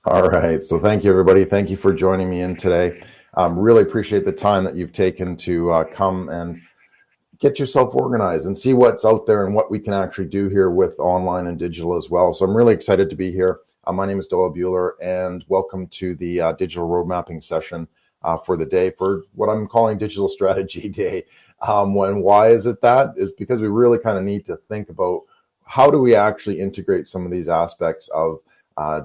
All right, so thank you, everybody. Thank you for joining me in today. Really appreciate the time that you've taken to come and get yourself organized and see what's out there and what we can actually do here with online and digital as well. So I'm really excited to be here. My name is Doyle Buehler, and welcome to the digital road mapping session for the day, for what I'm calling Digital Strategy Day. Why is it that? Is because we really kind of need to think about how do we actually integrate some of these aspects of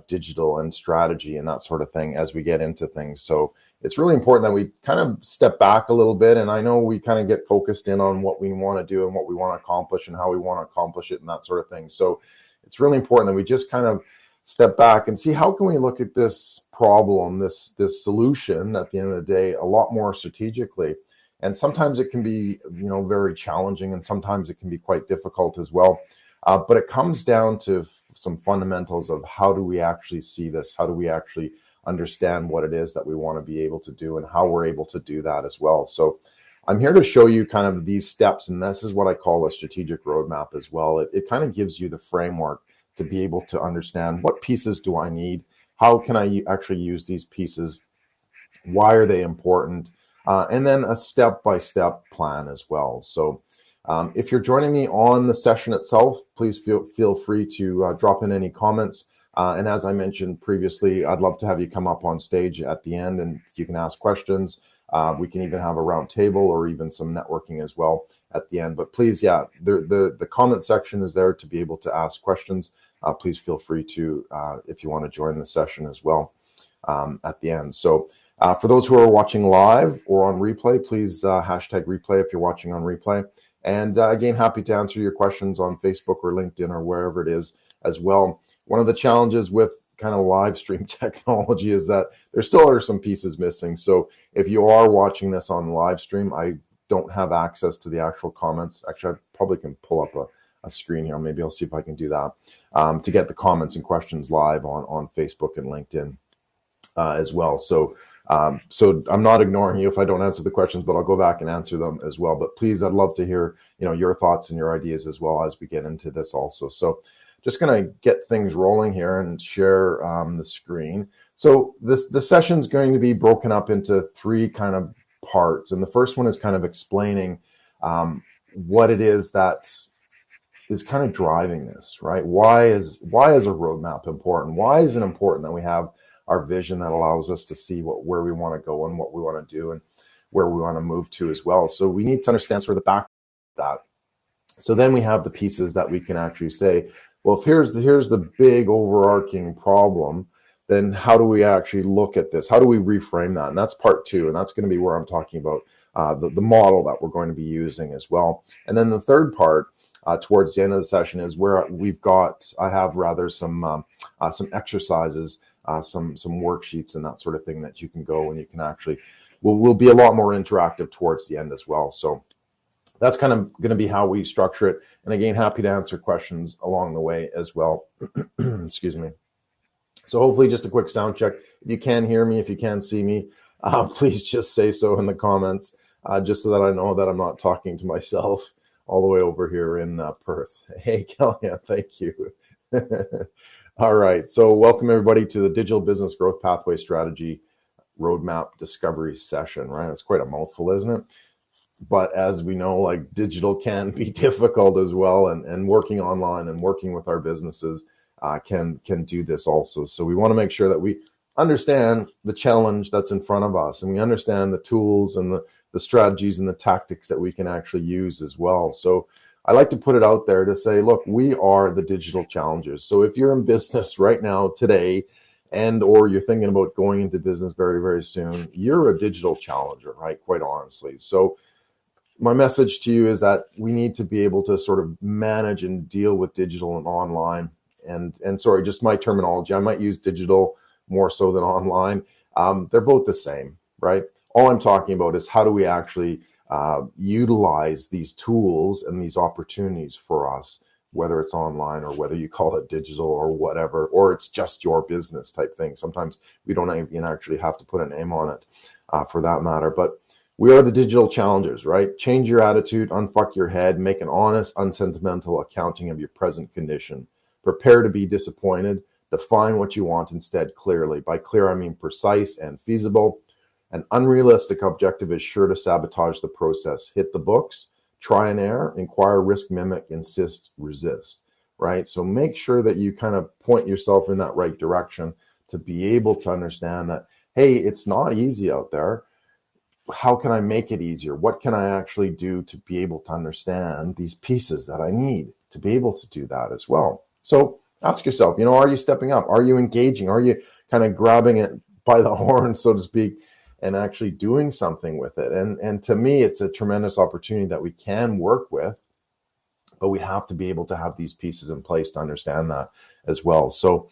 digital and strategy and that sort of thing as we get into things. So it's really important that we kind of step back a little bit. And I know we kind of get focused in on what we want to do and what we want to accomplish and how we want to accomplish it and that sort of thing. So it's really important that we just kind of step back and see how can we look at this problem, this solution at the end of the day, a lot more strategically. And sometimes it can be, very challenging, and sometimes it can be quite difficult as well. But it comes down to some fundamentals of how do we actually see this? How do we actually understand what it is that we want to be able to do and how we're able to do that as well? So I'm here to show you kind of these steps, and this is what I call a strategic roadmap as well. It kind of gives you the framework to be able to understand what pieces do I need? How can I actually use these pieces? Why are they important? And then a step-by-step plan as well. So if you're joining me on the session itself, please feel free to drop in any comments. And as I mentioned previously, I'd love to have you come up on stage at the end and you can ask questions. We can even have a round table or even some networking as well at the end. But please, the comment section is there to be able to ask questions. Please feel free to, if you want to join the session as well at the end. So for those who are watching live or on replay, please hashtag replay if you're watching on replay. And again, happy to answer your questions on Facebook or LinkedIn or wherever it is as well. One of the challenges with kind of live stream technology is that there still are some pieces missing. So if you are watching this on live stream, I don't have access to the actual comments. Actually, I probably can pull up a screen here. Maybe I'll see if I can do that to get the comments and questions live on Facebook and LinkedIn as well. So I'm not ignoring you if I don't answer the questions, but I'll go back and answer them as well. But please, I'd love to hear, your thoughts and your ideas as well as we get into this also. So just going to get things rolling here and share the screen. So the session is going to be broken up into three kind of parts. And the first one is kind of explaining what it is that is kind of driving this, right? Why is a roadmap important? Why is it important that we have our vision that allows us to see where we want to go and what we want to do and where we want to move to as well? So we need to understand sort of the back of that. So then we have the pieces that we can actually say, well, if here's the big overarching problem, then how do we actually look at this? How do we reframe that? And that's part two, and that's going to be where I'm talking about the model that we're going to be using as well. And then the third part towards the end of the session is where I have some exercises, some worksheets and that sort of thing that you can go and you can actually, will be a lot more interactive towards the end as well. So that's kind of going to be how we structure it. And again, happy to answer questions along the way as well. Excuse me. So hopefully just a quick sound check. If you can hear me, if you can see me, please just say so in the comments, just so that I know that I'm not talking to myself all the way over here in Perth. Hey, Kellyanne, thank you. All right, so welcome everybody to the Digital Business Growth Pathway Strategy Roadmap Discovery Session, right? That's quite a mouthful, isn't it? But as we know, like digital can be difficult as well, and working online and working with our businesses can do this also. So we want to make sure that we understand the challenge that's in front of us, and we understand the tools and the strategies and the tactics that we can actually use as well. So I like to put it out there to say, look, we are the digital challengers. So if you're in business right now today, and or you're thinking about going into business very, very soon, you're a digital challenger, right? Quite honestly. So my message to you is that we need to be able to sort of manage and deal with digital and online. And sorry, just my terminology, I might use digital more so than online. They're both the same, right? All I'm talking about is how do we actually utilize these tools and these opportunities for us, whether it's online or whether you call it digital or whatever, or it's just your business type thing. Sometimes we don't even actually have to put a name on it for that matter. But we are the digital challengers, right? Change your attitude, unfuck your head, make an honest, unsentimental accounting of your present condition. Prepare to be disappointed. Define what you want instead clearly. By clear, I mean precise and feasible. An unrealistic objective is sure to sabotage the process. Hit the books, try and error, inquire, risk, mimic, insist, resist, right? So make sure that you kind of point yourself in that right direction to be able to understand that, hey, it's not easy out there. How can I make it easier? What can I actually do to be able to understand these pieces that I need to be able to do that as well? So ask yourself, are you stepping up? Are you engaging? Are you kind of grabbing it by the horn, so to speak, and actually doing something with it? And to me, it's a tremendous opportunity that we can work with, but we have to be able to have these pieces in place to understand that as well. So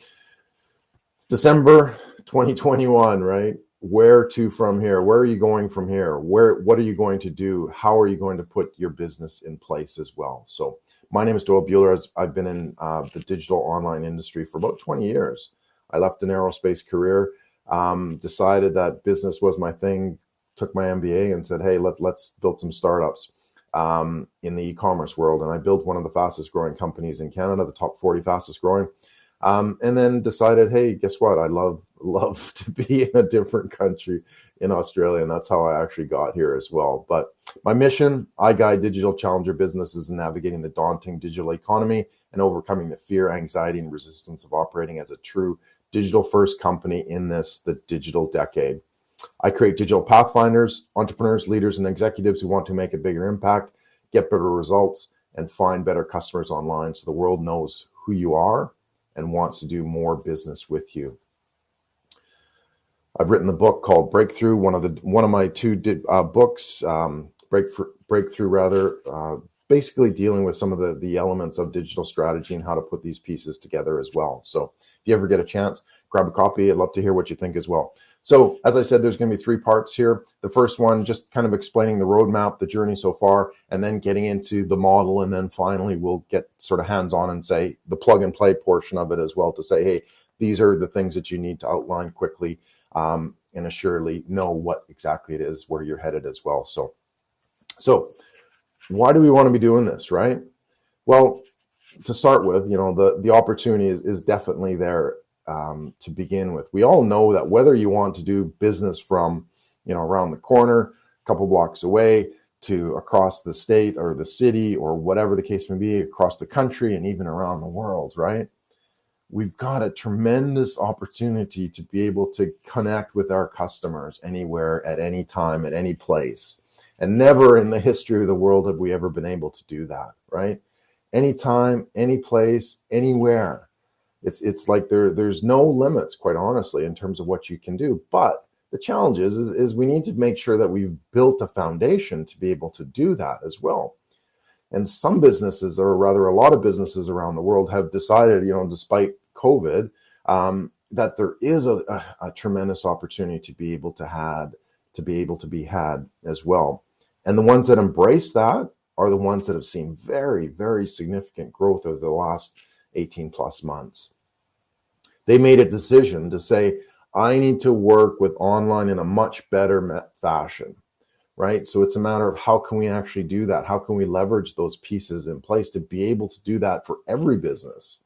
December 2021, right? Where to from here? Where are you going from here? What are you going to do? How are you going to put your business in place as well? So my name is Doyle Buehler. I've been in the digital online industry for about 20 years. I left an aerospace career, decided that business was my thing, took my MBA and said, hey, let's build some startups in the e-commerce world. And I built one of the fastest growing companies in Canada, the top 40 fastest growing. And then decided, hey, guess what? I love to be in a different country in Australia. And that's how I actually got here as well. But my mission, I guide digital challenger businesses in navigating the daunting digital economy and overcoming the fear, anxiety, and resistance of operating as a true digital first company in the digital decade. I create digital pathfinders, entrepreneurs, leaders, and executives who want to make a bigger impact, get better results, and find better customers online so the world knows who you are and wants to do more business with you. I've written the book called Breakthrough, one of my two books, Breakthrough rather, basically dealing with some of the elements of digital strategy and how to put these pieces together as well. So if you ever get a chance, grab a copy. I'd love to hear what you think as well. So as I said, there's going to be 3 parts here. The first one, just kind of explaining the roadmap, the journey so far, and then getting into the model. And then finally, we'll get sort of hands-on and say the plug and play portion of it as well to say, hey, these are the things that you need to outline quickly and assuredly know what exactly it is where you're headed as well. So why do we want to be doing this, right? Well, to start with, the opportunity is definitely there. To begin with, we all know that whether you want to do business from, around the corner, a couple blocks away, to across the state or the city or whatever the case may be, across the country and even around the world, right? We've got a tremendous opportunity to be able to connect with our customers anywhere, at any time, at any place. And never in the history of the world have we ever been able to do that, right? Anytime, any place, anywhere. It's like there's no limits, quite honestly, in terms of what you can do. But the challenge is we need to make sure that we've built a foundation to be able to do that as well. And some businesses, or rather a lot of businesses around the world, have decided, despite COVID, that there is a tremendous opportunity to be able to be had as well. And the ones that embrace that are the ones that have seen very, very significant growth over the last 18 plus months. They made a decision to say, I need to work with online in a much better fashion, right? So it's a matter of how can we actually do that? How can we leverage those pieces in place to be able to do that for every business,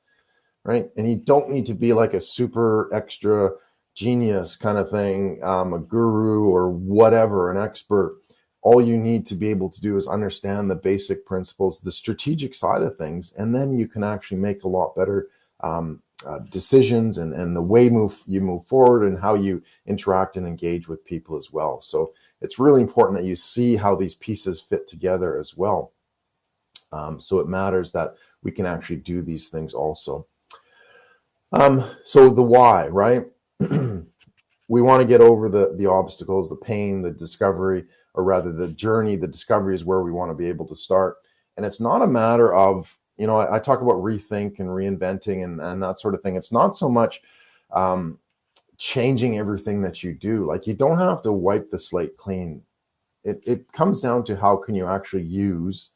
right? And you don't need to be like a super extra genius kind of thing, a guru or whatever, an expert. All you need to be able to do is understand the basic principles, the strategic side of things, and then you can actually make a lot better decisions and the way you move forward and how you interact and engage with people as well. So it's really important that you see how these pieces fit together as well. So it matters that we can actually do these things also. So the why, right? We want to get over the obstacles, the pain, the discovery, or rather the journey. The discovery is where we want to be able to start. And it's not a matter of, I talk about rethink and reinventing and that sort of thing. It's not so much changing everything that you do. Like, you don't have to wipe the slate clean it comes down to how can you actually use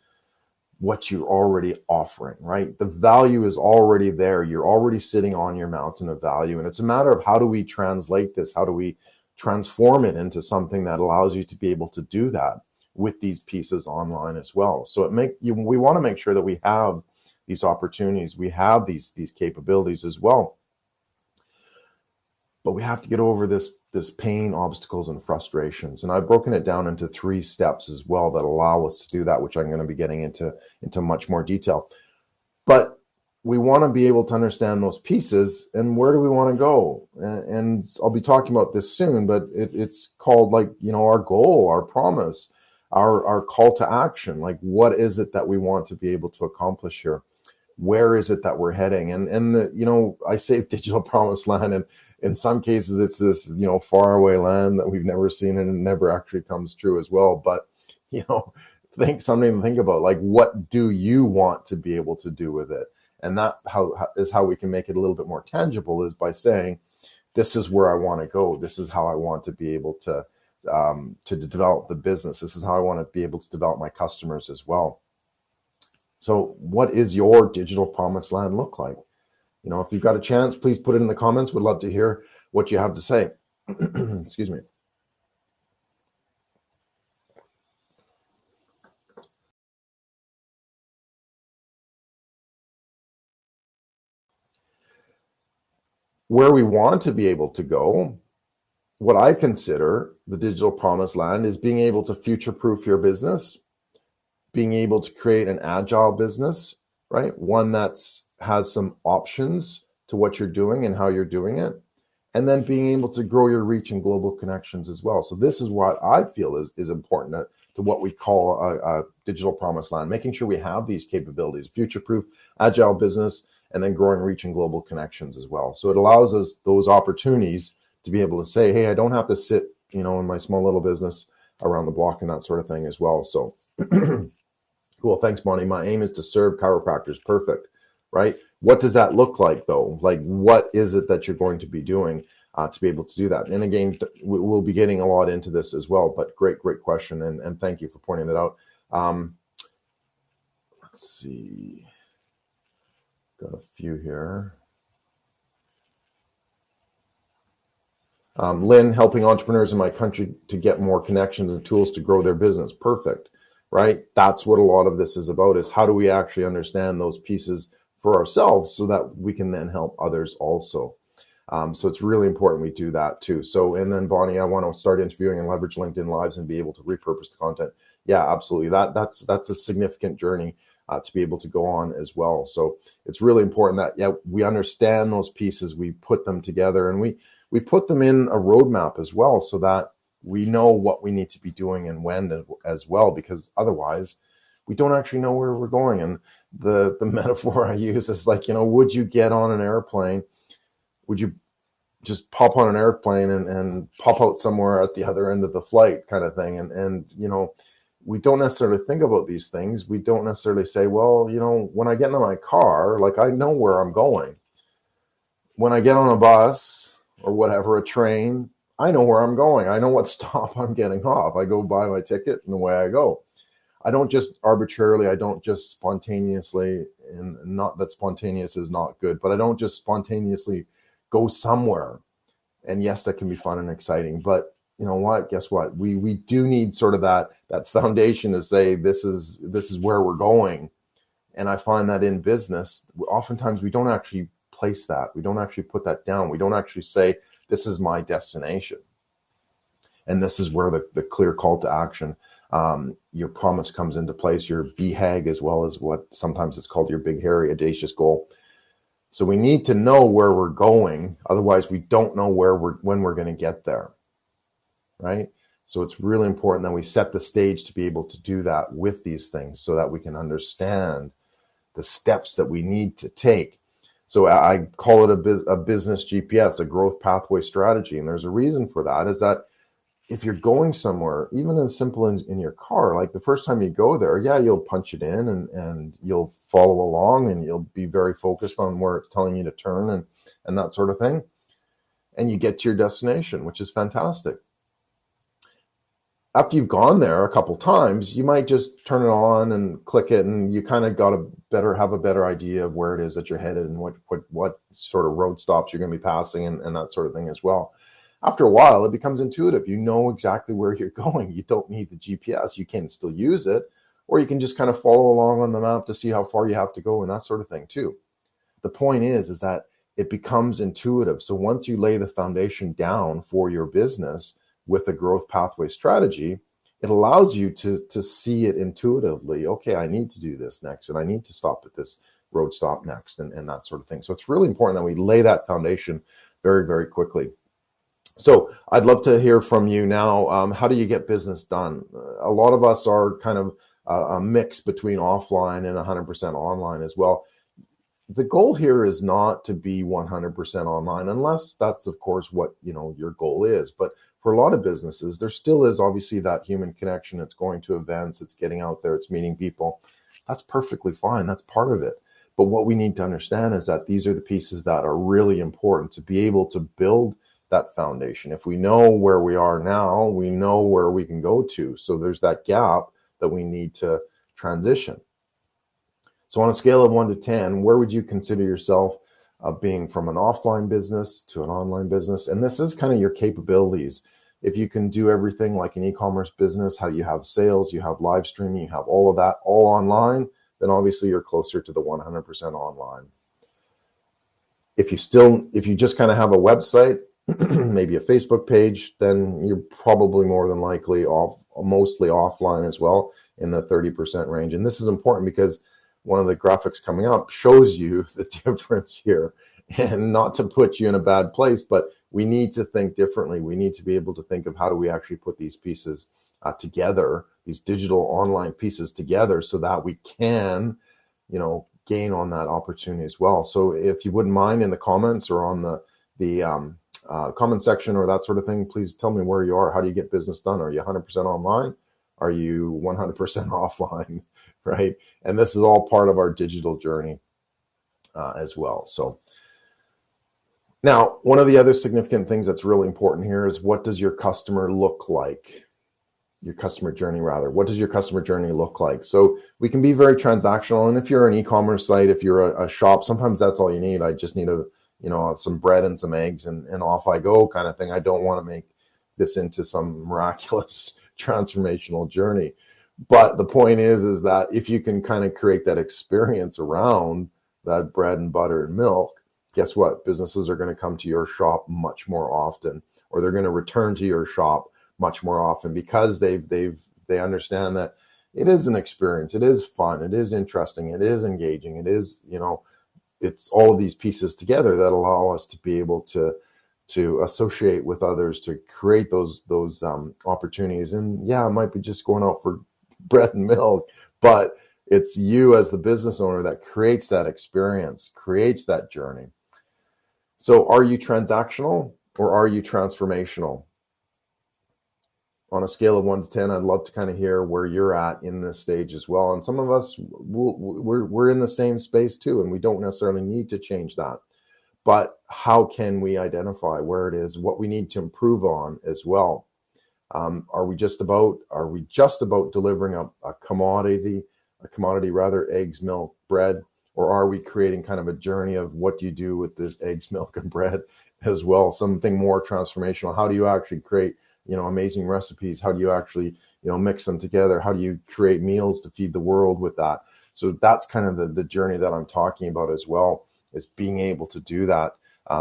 what you're already offering, right? The value is already there. You're already sitting on your mountain of value. And it's a matter of how do we translate this? How do we transform it into something that allows you to be able to do that with these pieces online as well? So we want to make sure that we have these opportunities, we have these capabilities as well. But we have to get over this pain, obstacles, and frustrations. And I've broken it down into 3 steps as well that allow us to do that, which I'm going to be getting into much more detail. But we want to be able to understand those pieces and where do we want to go. And I'll be talking about this soon, but it's called our goal, our promise, our call to action. Like, what is it that we want to be able to accomplish here? Where is it that we're heading? And I say digital promised land, and in some cases it's this, faraway land that we've never seen, and it never actually comes true as well. But, something to think about, like, what do you want to be able to do with it? And that is how we can make it a little bit more tangible, is by saying, this is where I want to go. This is how I want to be able to develop the business. This is how I want to be able to develop my customers as well. So what is your digital promised land look like? If you've got a chance, please put it in the comments. Would love to hear what you have to say. Excuse me. Where we want to be able to go, what I consider the digital promised land is being able to future-proof your business, being able to create an agile business, right? One that has some options to what you're doing and how you're doing it, and then being able to grow your reach and global connections as well. So this is what I feel is important to what we call a digital promised land, making sure we have these capabilities, future-proof, agile business, and then growing reach and global connections as well. So it allows us those opportunities to be able to say, hey, I don't have to sit, in my small little business around the block and that sort of thing as well. So cool. Thanks, Bonnie. My aim is to serve chiropractors. Perfect. Right? What does that look like, though? Like, what is it that you're going to be doing to be able to do that? And again, we'll be getting a lot into this as well, but great question. And thank you for pointing that out. Let's see. Got a few here. Lynn, helping entrepreneurs in my country to get more connections and tools to grow their business. Perfect. Right? That's what a lot of this is about, is how do we actually understand those pieces for ourselves so that we can then help others also. So it's really important we do that too. So, and then Bonnie, I want to start interviewing and leverage LinkedIn Lives and be able to repurpose the content. Yeah, absolutely. That's a significant journey to be able to go on as well. So it's really important that, we understand those pieces, we put them together, and we put them in a roadmap as well, so that we know what we need to be doing and when as well, because otherwise we don't actually know where we're going. And the metaphor I use is like, would you get on an airplane? Would you just pop on an airplane and pop out somewhere at the other end of the flight, kind of thing? And we don't necessarily think about these things. We don't necessarily say, well, when I get into my car, like, I know where I'm going. When I get on a bus or whatever, a train, I know where I'm going. I know what stop I'm getting off. I go buy my ticket and away I go. I don't just arbitrarily, I don't just spontaneously, and not that spontaneous is not good, but I don't just spontaneously go somewhere. And yes, that can be fun and exciting, but you know what? Guess what? We do need sort of that foundation to say this is where we're going. And I find that in business, oftentimes we don't actually place that. We don't actually put that down. We don't actually say, this is my destination. And this is where the clear call to action, your promise comes into place, your BHAG, as well as what sometimes it's called your big, hairy, audacious goal. So we need to know where we're going. Otherwise, we don't know when we're going to get there. Right? So it's really important that we set the stage to be able to do that with these things, so that we can understand the steps that we need to take. So I call it a business GPS, a growth pathway strategy. And there's a reason for that, is that if you're going somewhere, even as simple in your car, like the first time you go there, you'll punch it in and you'll follow along and you'll be very focused on where it's telling you to turn and that sort of thing. And you get to your destination, which is fantastic. after you've gone there a couple times, you might just turn it on and click it, and you kind of have a better idea of where it is that you're headed and what sort of road stops you're going to be passing and that sort of thing as well. After a while, it becomes intuitive. You know exactly where you're going. You don't need the GPS. You can still use it, or you can just kind of follow along on the map to see how far you have to go and that sort of thing too. The point is that it becomes intuitive. So once you lay the foundation down for your business with a growth pathway strategy, it allows you to see it intuitively. Okay, I need to do this next, and I need to stop at this road stop next, and that sort of thing. So it's really important that we lay that foundation very, very quickly. So I'd love to hear from you now. How do you get business done? A lot of us are kind of a mix between offline and 100% online as well. The goal here is not to be 100% online, unless that's, of course, what your goal is. But for a lot of businesses, there still is obviously that human connection. It's going to events, it's getting out there, it's meeting people. That's perfectly fine. That's part of it. But what we need to understand is that these are the pieces that are really important to be able to build that foundation. If we know where we are now, we know where we can go to. So there's that gap that we need to transition. So on a scale of 1 to 10, where would you consider yourself being from an offline business to an online business? And this is kind of your capabilities. If you can do everything like an e-commerce business, how you have sales, you have live streaming, you have all of that all online, then obviously you're closer to the 100% online. If you just kind of have a website, maybe a Facebook page, then you're probably more than likely mostly offline as well, in the 30% range. And this is important because one of the graphics coming up shows you the difference here, and not to put you in a bad place, but we need to think differently. We need to be able to think of how do we actually put these pieces together, these digital online pieces together, so that we can, gain on that opportunity as well. So if you wouldn't mind, in the comments or on the comment section or that sort of thing, please tell me where you are. How do you get business done? Are you 100% online? Are you 100% offline? Right? And this is all part of our digital journey as well. So now, one of the other significant things that's really important here is, what does your customer look like? Your customer journey, rather. What does your customer journey look like? So we can be very transactional. And if you're an e-commerce site, if you're a shop, sometimes that's all you need. I just need some bread and some eggs and off I go kind of thing. I don't want to make this into some miraculous transformational journey. But the point is that if you can kind of create that experience around that bread and butter and milk, guess what? Businesses are going to come to your shop much more often, or they're going to return to your shop much more often, because they understand that it is an experience. It is fun. It is interesting. It is engaging. It is, it's all of these pieces together that allow us to be able to associate with others, to create those opportunities. And yeah, it might be just going out for bread and milk, but it's you as the business owner that creates that experience, creates that journey. So are you transactional or are you transformational? On a scale of 1 to 10, I'd love to kind of hear where you're at in this stage as well. And some of us, we're in the same space too, and we don't necessarily need to change that. But how can we identify where it is, what we need to improve on as well? Are we just about delivering a commodity rather, eggs, milk, bread, or are we creating kind of a journey of what do you do with this eggs, milk, and bread as well? Something more transformational. How do you actually create amazing recipes? How do you actually, mix them together? How do you create meals to feed the world with that? So that's kind of the journey that I'm talking about as well, is being able to do that,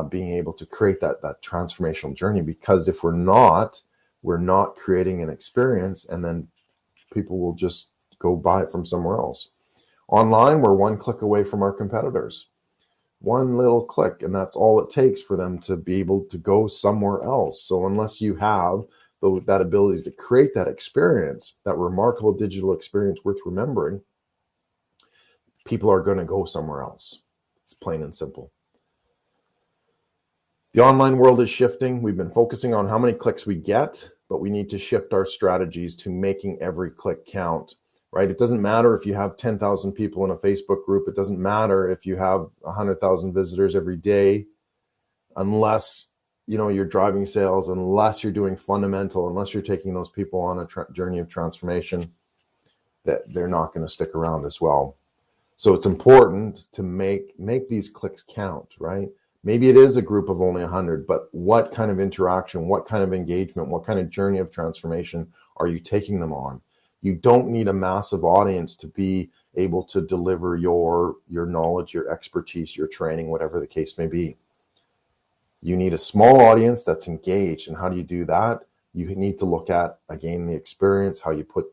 being able to create that transformational journey. Because if we're not creating an experience, and then people will just go buy it from somewhere else. Online, we're one click away from our competitors. One little click, and that's all it takes for them to be able to go somewhere else. So unless you have that ability to create that experience, that remarkable digital experience worth remembering, people are going to go somewhere else. It's plain and simple. The online world is shifting. We've been focusing on how many clicks we get, but we need to shift our strategies to making every click count. Right? It doesn't matter if you have 10,000 people in a Facebook group. It doesn't matter if you have 100,000 visitors every day, unless you're driving sales, unless you're doing fundamental, unless you're taking those people on a journey of transformation, that they're not going to stick around as well. So it's important to make these clicks count, right? Maybe it is a group of only 100, but what kind of interaction, what kind of engagement, what kind of journey of transformation are you taking them on? You don't need a massive audience to be able to deliver your knowledge, your expertise, your training, whatever the case may be. You need a small audience that's engaged. And how do you do that? You need to look at, again, the experience, how you put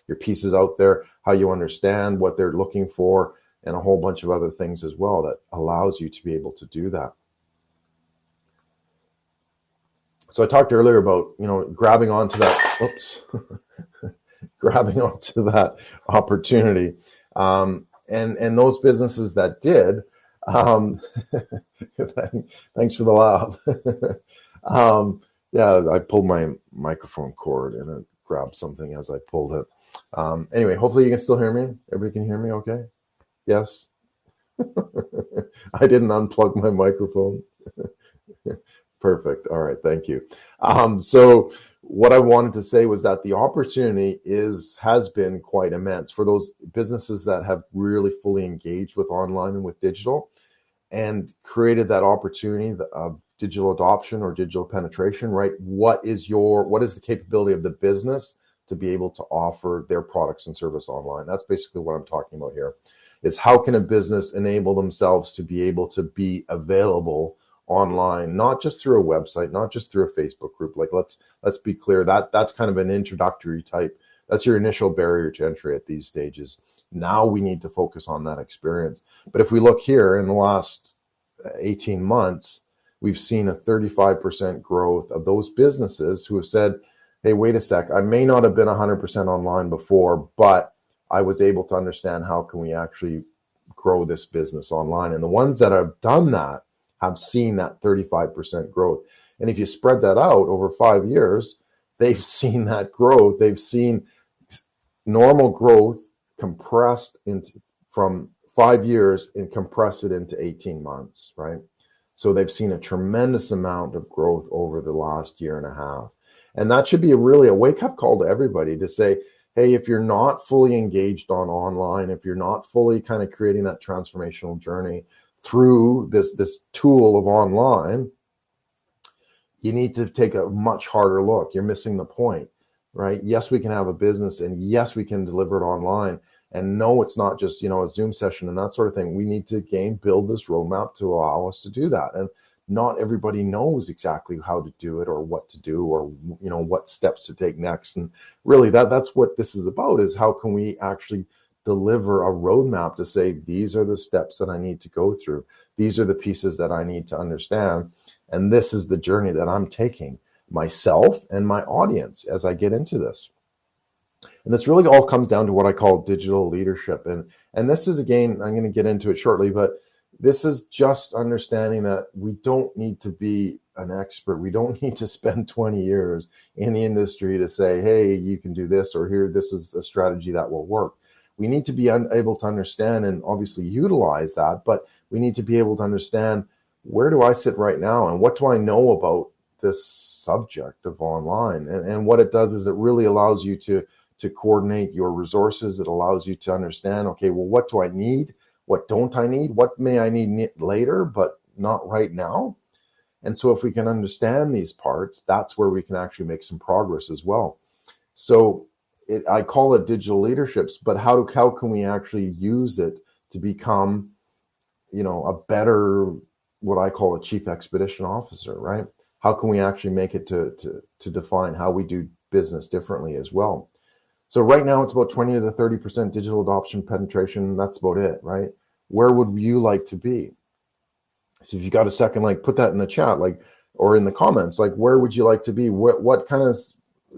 your pieces out there, how you understand what they're looking for, and a whole bunch of other things as well that allows you to be able to do that. So I talked earlier about, grabbing onto that, grabbing onto that opportunity. And those businesses that did, thanks for the laugh. Yeah, I pulled my microphone cord and it grabbed something as I pulled it. Anyway, hopefully you can still hear me. Everybody can hear me okay? Yes? I didn't unplug my microphone. Perfect. All right. Thank you. So what I wanted to say was that the opportunity has been quite immense for those businesses that have really fully engaged with online and with digital and created that opportunity of digital adoption or digital penetration, right? What is the capability of the business to be able to offer their products and service online? That's basically what I'm talking about here, is how can a business enable themselves to be able to be available online, not just through a website, not just through a Facebook group. Like let's be clear, that's kind of an introductory type. That's your initial barrier to entry at these stages. Now we need to focus on that experience. But if we look here in the last 18 months, we've seen a 35% growth of those businesses who have said, hey, wait a sec, I may not have been 100% online before, but I was able to understand how can we actually grow this business online. And the ones that have done that have seen that 35% growth. And if you spread that out over 5 years, they've seen that growth. They've seen normal growth compressed from 5 years and compress it into 18 months, right? So they've seen a tremendous amount of growth over the last year and a half. And that should be really a wake-up call to everybody to say, hey, if you're not fully engaged on online, if you're not fully kind of creating that transformational journey through this tool of online, you need to take a much harder look. You're missing the point, right? Yes, we can have a business, and yes, we can deliver it online. And no, it's not just, a Zoom session and that sort of thing. We need to build this roadmap to allow us to do that. And not everybody knows exactly how to do it or what to do or, what steps to take next. And really that's what this is about, is how can we actually deliver a roadmap to say, these are the steps that I need to go through. These are the pieces that I need to understand. And this is the journey that I'm taking myself and my audience as I get into this. And this really all comes down to what I call digital leadership. And this is, again, I'm going to get into it shortly, but this is just understanding that we don't need to be an expert. We don't need to spend 20 years in the industry to say, hey, you can do this, or here, this is a strategy that will work. We need to be able to understand and obviously utilize that, but we need to be able to understand, where do I sit right now and what do I know about this subject of online? And what it does is it really allows you to coordinate your resources. It allows you to understand, okay, well, what do I need? What don't I need? What may I need later, but not right now? And so if we can understand these parts, that's where we can actually make some progress as well. So I call it digital leaderships, but how can we actually use it to become, a better, what I call a chief expedition officer, right? How can we actually make it to define how we do business differently as well? So right now it's about 20 to 30% digital adoption penetration. That's about it, right? Where would you like to be? So if you got a second, put that in the chat, or in the comments, where would you like to be? What kind of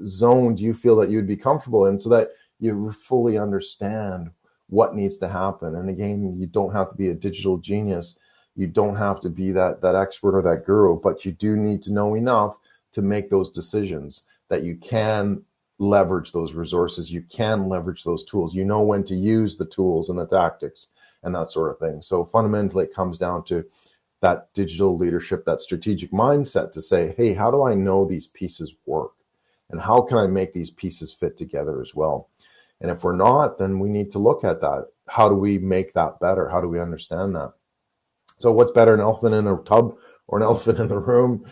zone do you feel that you'd be comfortable in, so that you fully understand what needs to happen? And again, you don't have to be a digital genius. You don't have to be that expert or that guru, but you do need to know enough to make those decisions, that you can leverage those resources, you can leverage those tools, when to use the tools and the tactics and that sort of thing. So fundamentally, it comes down to that digital leadership, that strategic mindset to say, hey, how do I know these pieces work? And how can I make these pieces fit together as well? And if we're not, then we need to look at that. How do we make that better? How do we understand that? So what's better, an elephant in a tub or an elephant in the room?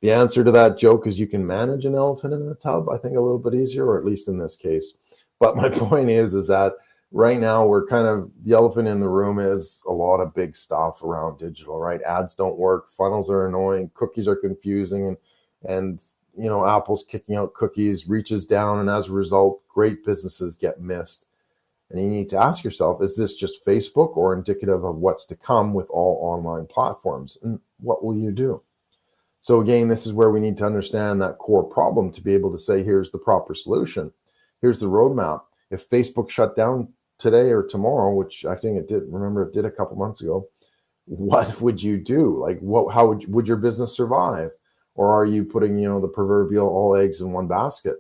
The answer to that joke is you can manage an elephant in a tub, I think, a little bit easier, or at least in this case. But my point is that right now we're kind of, the elephant in the room is a lot of big stuff around digital, right? Ads don't work, funnels are annoying, cookies are confusing, and Apple's kicking out cookies, reaches down, and as a result, great businesses get missed. And you need to ask yourself, is this just Facebook or indicative of what's to come with all online platforms? And what will you do? So again, this is where we need to understand that core problem to be able to say, here's the proper solution. Here's the roadmap. If Facebook shut down today or tomorrow, which I think it did, remember it did a couple months ago, what would you do? Like, how would your business survive? Or are you putting, the proverbial all eggs in one basket?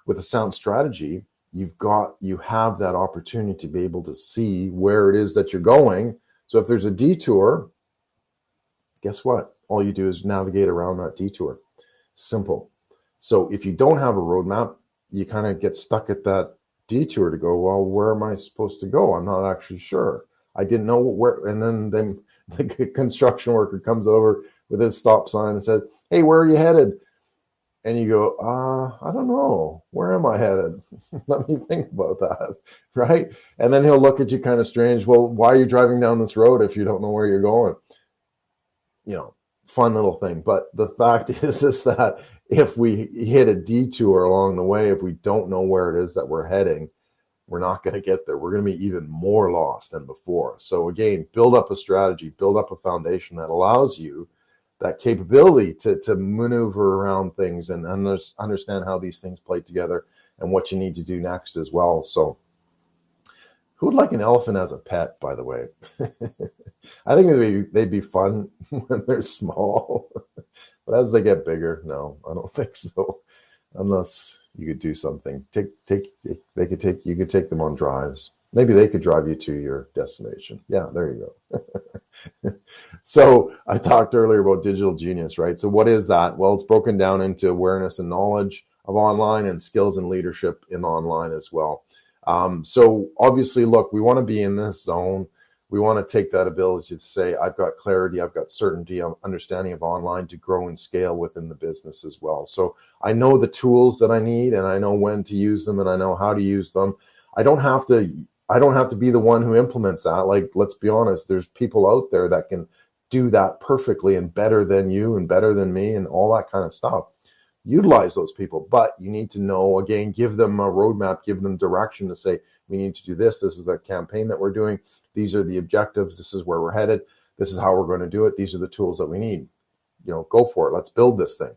With a sound strategy, you have that opportunity to be able to see where it is that you're going. So if there's a detour, guess what? All you do is navigate around that detour. Simple. So if you don't have a roadmap, you kind of get stuck at that detour to go, well, where am I supposed to go? I'm not actually sure. I didn't know where. And then the construction worker comes over with his stop sign and says, hey, where are you headed? And you go, I don't know. Where am I headed? Let me think about that, right? And then he'll look at you kind of strange. Well, why are you driving down this road if you don't know where you're going? Fun little thing. But the fact is that if we hit a detour along the way, if we don't know where it is that we're heading, we're not going to get there. We're going to be even more lost than before. So again, build up a strategy, build up a foundation that allows you that capability to maneuver around things and understand how these things play together and what you need to do next as well. So who would like an elephant as a pet, by the way? I think they'd be fun when they're small, but as they get bigger, no, I don't think so. Unless you could do something. You could take them on drives. Maybe they could drive you to your destination. Yeah, there you go. So I talked earlier about digital genius, right? So what is that? Well, it's broken down into awareness and knowledge of online and skills and leadership in online as well. So obviously, look, we want to be in this zone. We want to take that ability to say, I've got clarity, I've got certainty, understanding of online to grow and scale within the business as well. So I know the tools that I need, and I know when to use them, and I know how to use them. I don't have to be the one who implements that. Like, let's be honest, there's people out there that can do that perfectly and better than you and better than me and all that kind of stuff. Utilize those people, but you need to know, again, give them a roadmap, give them direction to say, we need to do this. This is the campaign that we're doing. These are the objectives. This is where we're headed. This is how we're going to do it. These are the tools that we need. Go for it. Let's build this thing.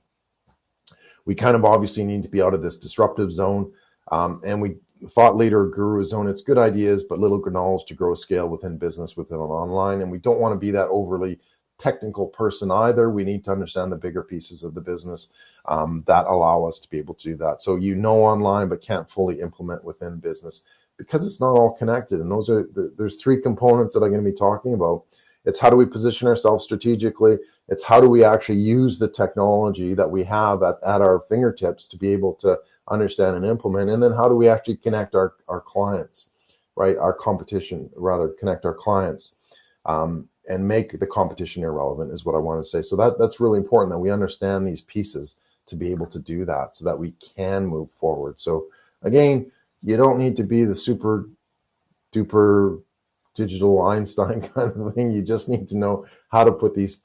We kind of obviously need to be out of this disruptive zone. And we thought leader guru zone. It's good ideas, but little knowledge to grow scale within business, within online. And we don't want to be that overly technical person either. We need to understand the bigger pieces of the business that allow us to be able to do that. So online, but can't fully implement within business because it's not all connected. And there's three components that I'm going to be talking about. It's how do we position ourselves strategically? It's how do we actually use the technology that we have at our fingertips to be able to understand and implement? And then how do we actually connect our clients, right? Our competition, rather, connect our clients and make the competition irrelevant is what I want to say. So that's really important that we understand these pieces to be able to do that so that we can move forward. So again, you don't need to be the super duper digital Einstein kind of thing. You just need to know how to put these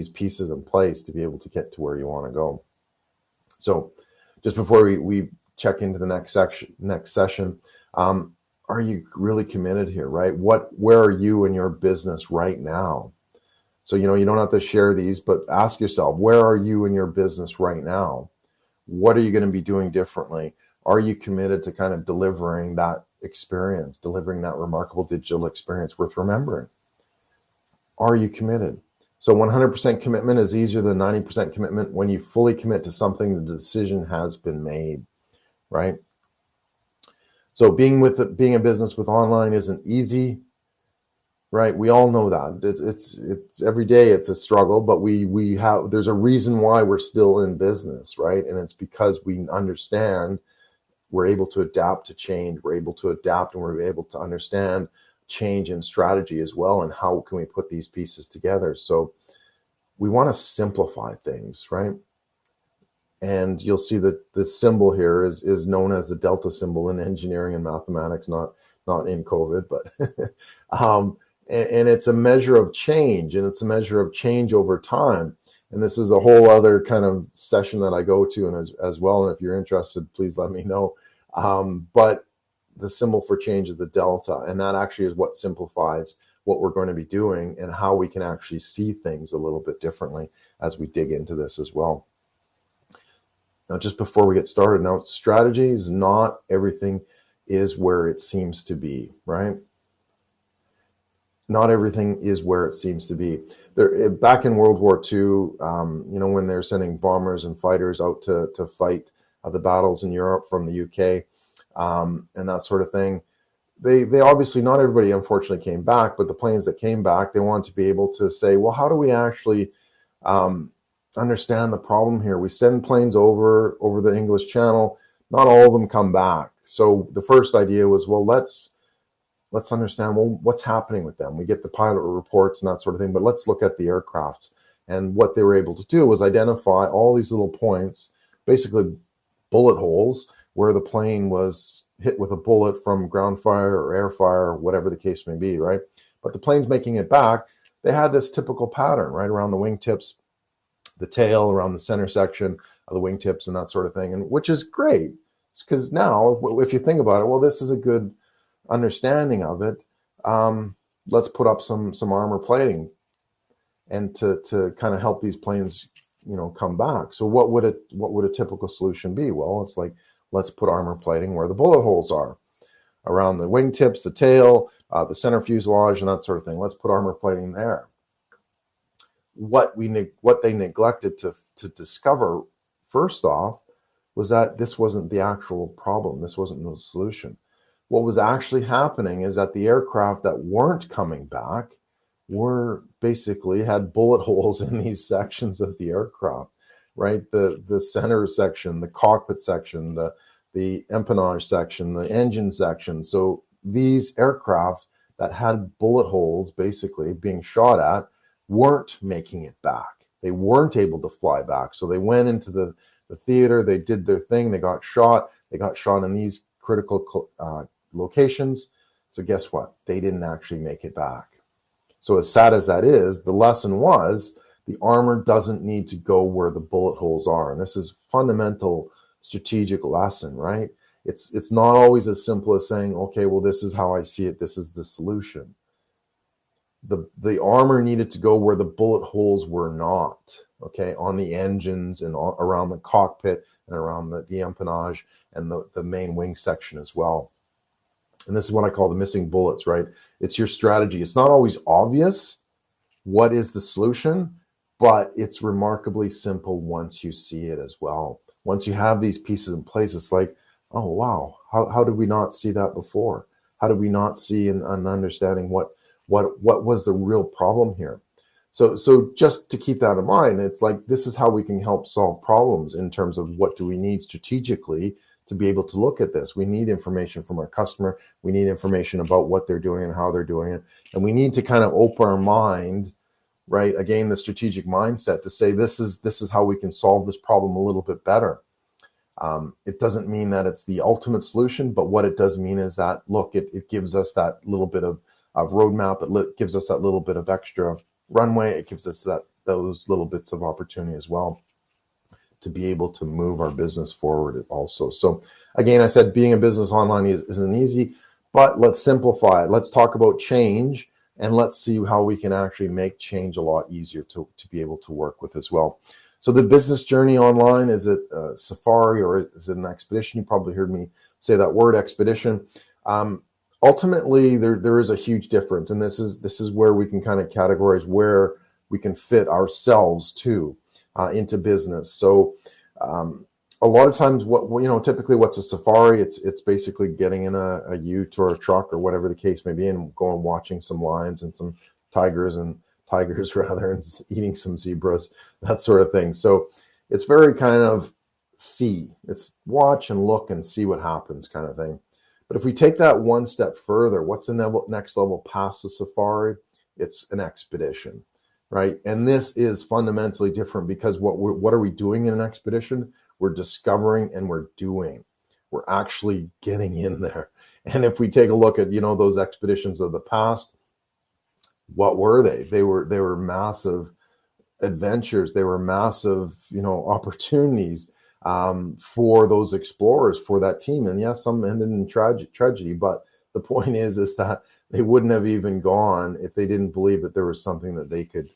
pieces in place to be able to get to where you want to go. So just before we check into the next session, are you really committed here, right? Where are you in your business right now? So, you don't have to share these, but ask yourself, where are you in your business right now? What are you going to be doing differently? Are you committed to kind of delivering that experience, delivering that remarkable digital experience worth remembering? Are you committed? So 100% commitment is easier than 90% commitment. When you fully commit to something, the decision has been made, right? So being a business with online isn't easy. right? We all know that it's every day it's a struggle, but we have there's a reason why we're still in business, right? And it's because we understand we're able to adapt to change. We're able to adapt, and we're able to understand change and strategy as well, and how can we put these pieces together. So we want to simplify things, right? And you'll see that the symbol here is known as the delta symbol in engineering and mathematics, not in COVID, but and it's a measure of change, and it's a measure of change over time. And this is a whole other kind of session that I go to, and as well. And if you're interested, please let me know. But the symbol for change is the delta, and that actually is what simplifies what we're going to be doing and how we can actually see things a little bit differently as we dig into this as well. Now, just before we get started, now strategy is not everything is where it seems to be, right? Not everything is where it seems to be. There, back in World War II, when they're sending bombers and fighters out to fight the battles in Europe from the UK, and that sort of thing, they obviously, not everybody unfortunately came back, but the planes that came back, they wanted to be able to say, well, how do we actually understand the problem here? We send planes over the English Channel, not all of them come back. So the first idea was, well, let's understand, well, what's happening with them. We get the pilot reports and that sort of thing, but let's look at the aircrafts. And what they were able to do was identify all these little points, basically bullet holes, where the plane was hit with a bullet from ground fire or air fire, or whatever the case may be, right? But the plane's making it back, they had this typical pattern, right, around the wingtips, the tail, around the center section of the wingtips and that sort of thing, and which is great. It's because now, if you think about it, well, this is a good understanding of it. Let's put up some armor plating, and to kind of help these planes, come back. So what would a typical solution be? Well, it's like, let's put armor plating where the bullet holes are, around the wingtips, the tail, the center fuselage, and that sort of thing. Let's put armor plating there. What they neglected to discover, first off, was that this wasn't the actual problem. This wasn't the solution. What was actually happening is that the aircraft that weren't coming back were basically had bullet holes in these sections of the aircraft, right? The center section, the cockpit section, the empennage section, the engine section. So these aircraft that had bullet holes basically being shot at weren't making it back. They weren't able to fly back. So they went into the theater, they did their thing, they got shot in these critical locations. So guess what? They didn't actually make it back. So as sad as that is, the lesson was the armor doesn't need to go where the bullet holes are. And this is fundamental strategic lesson, right? It's not always as simple as saying, okay, well, this is how I see it. This is the solution. The armor needed to go where the bullet holes were not, okay, on the engines and around the cockpit and around the empennage and the main wing section as well. And this is what I call the missing bullets, right? It's your strategy. It's not always obvious what is the solution, but it's remarkably simple once you see it as well. Once you have these pieces in place, it's like, oh, wow, how did we not see that before? How did we not see an understanding what was the real problem here? So just to keep that in mind, it's like, this is how we can help solve problems in terms of what do we need strategically to be able to look at this. We need information from our customer. We need information about what they're doing and how they're doing it. And we need to kind of open our mind, right? Again, the strategic mindset to say, this is how we can solve this problem a little bit better. It doesn't mean that it's the ultimate solution, but what it does mean is that, look, it gives us that little bit of roadmap. It gives us that little bit of extra runway. It gives us those little bits of opportunity as well to be able to move our business forward also. So again, I said being a business online isn't easy, but let's simplify it. Let's talk about change, and let's see how we can actually make change a lot easier to be able to work with as well. So the business journey online, is it a safari or is it an expedition? You probably heard me say that word, expedition. Ultimately, there is a huge difference, and this is where we can kind of categorize where we can fit ourselves too into business. So a lot of times, typically what's a safari? It's basically getting in a ute or a truck or whatever the case may be, and going watching some lions and some tigers rather, and eating some zebras, that sort of thing. So it's very kind of it's watch and look and see what happens kind of thing. But if we take that one step further, what's the next level past the safari? It's an expedition, right? And this is fundamentally different because what are we doing in an expedition? We're discovering and we're doing. We're actually getting in there. And if we take a look at, those expeditions of the past, what were they? They were massive adventures. They were massive, opportunities for those explorers, for that team. And yes, some ended in tragedy, but the point is that they wouldn't have even gone if they didn't believe that there was something that they could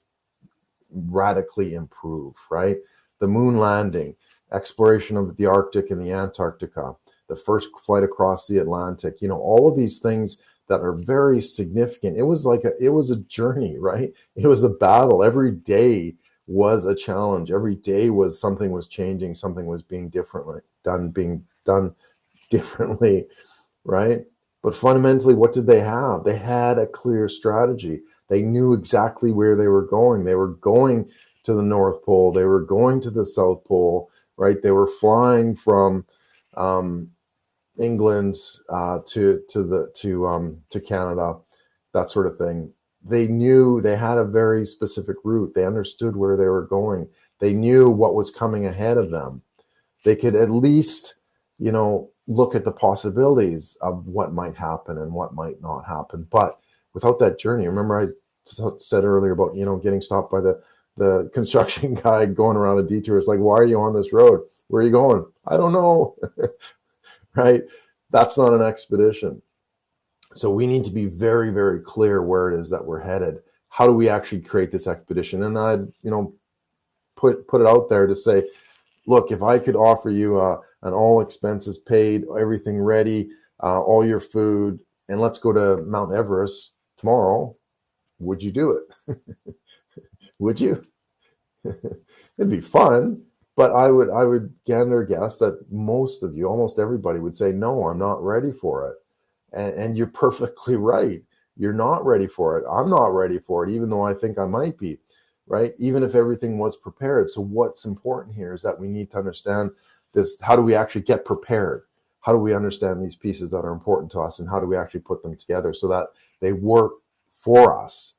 radically improve, right? The moon landing, exploration of the Arctic and the Antarctica, the first flight across the Atlantic, all of these things that are very significant. It was a journey, right? It was a battle. Every day was a challenge. Every day was something was changing, something was being done differently, right? But fundamentally, what did they have? They had a clear strategy. They knew exactly where they were going. They were going to the North Pole. They were going to the South Pole, right? They were flying from England to Canada, that sort of thing. They knew they had a very specific route. They understood where they were going. They knew what was coming ahead of them. They could at least, look at the possibilities of what might happen and what might not happen. But without that journey, remember I said earlier about, getting stopped by the construction guy going around a detour. It's like, why are you on this road? Where are you going? I don't know. Right? That's not an expedition. So we need to be very, very clear where it is that we're headed. How do we actually create this expedition? And I, put it out there to say, look, if I could offer you an all expenses paid, everything ready, all your food, and let's go to Mount Everest tomorrow, would you do it? Would you? It'd be fun, but I would guess that most of you, almost everybody, would say, no, I'm not ready for it. And you're perfectly right. You're not ready for it. I'm not ready for it, even though I think I might be, right? Even if everything was prepared. So what's important here is that we need to understand this. How do we actually get prepared? How do we understand these pieces that are important to us, and how do we actually put them together so that they work for us?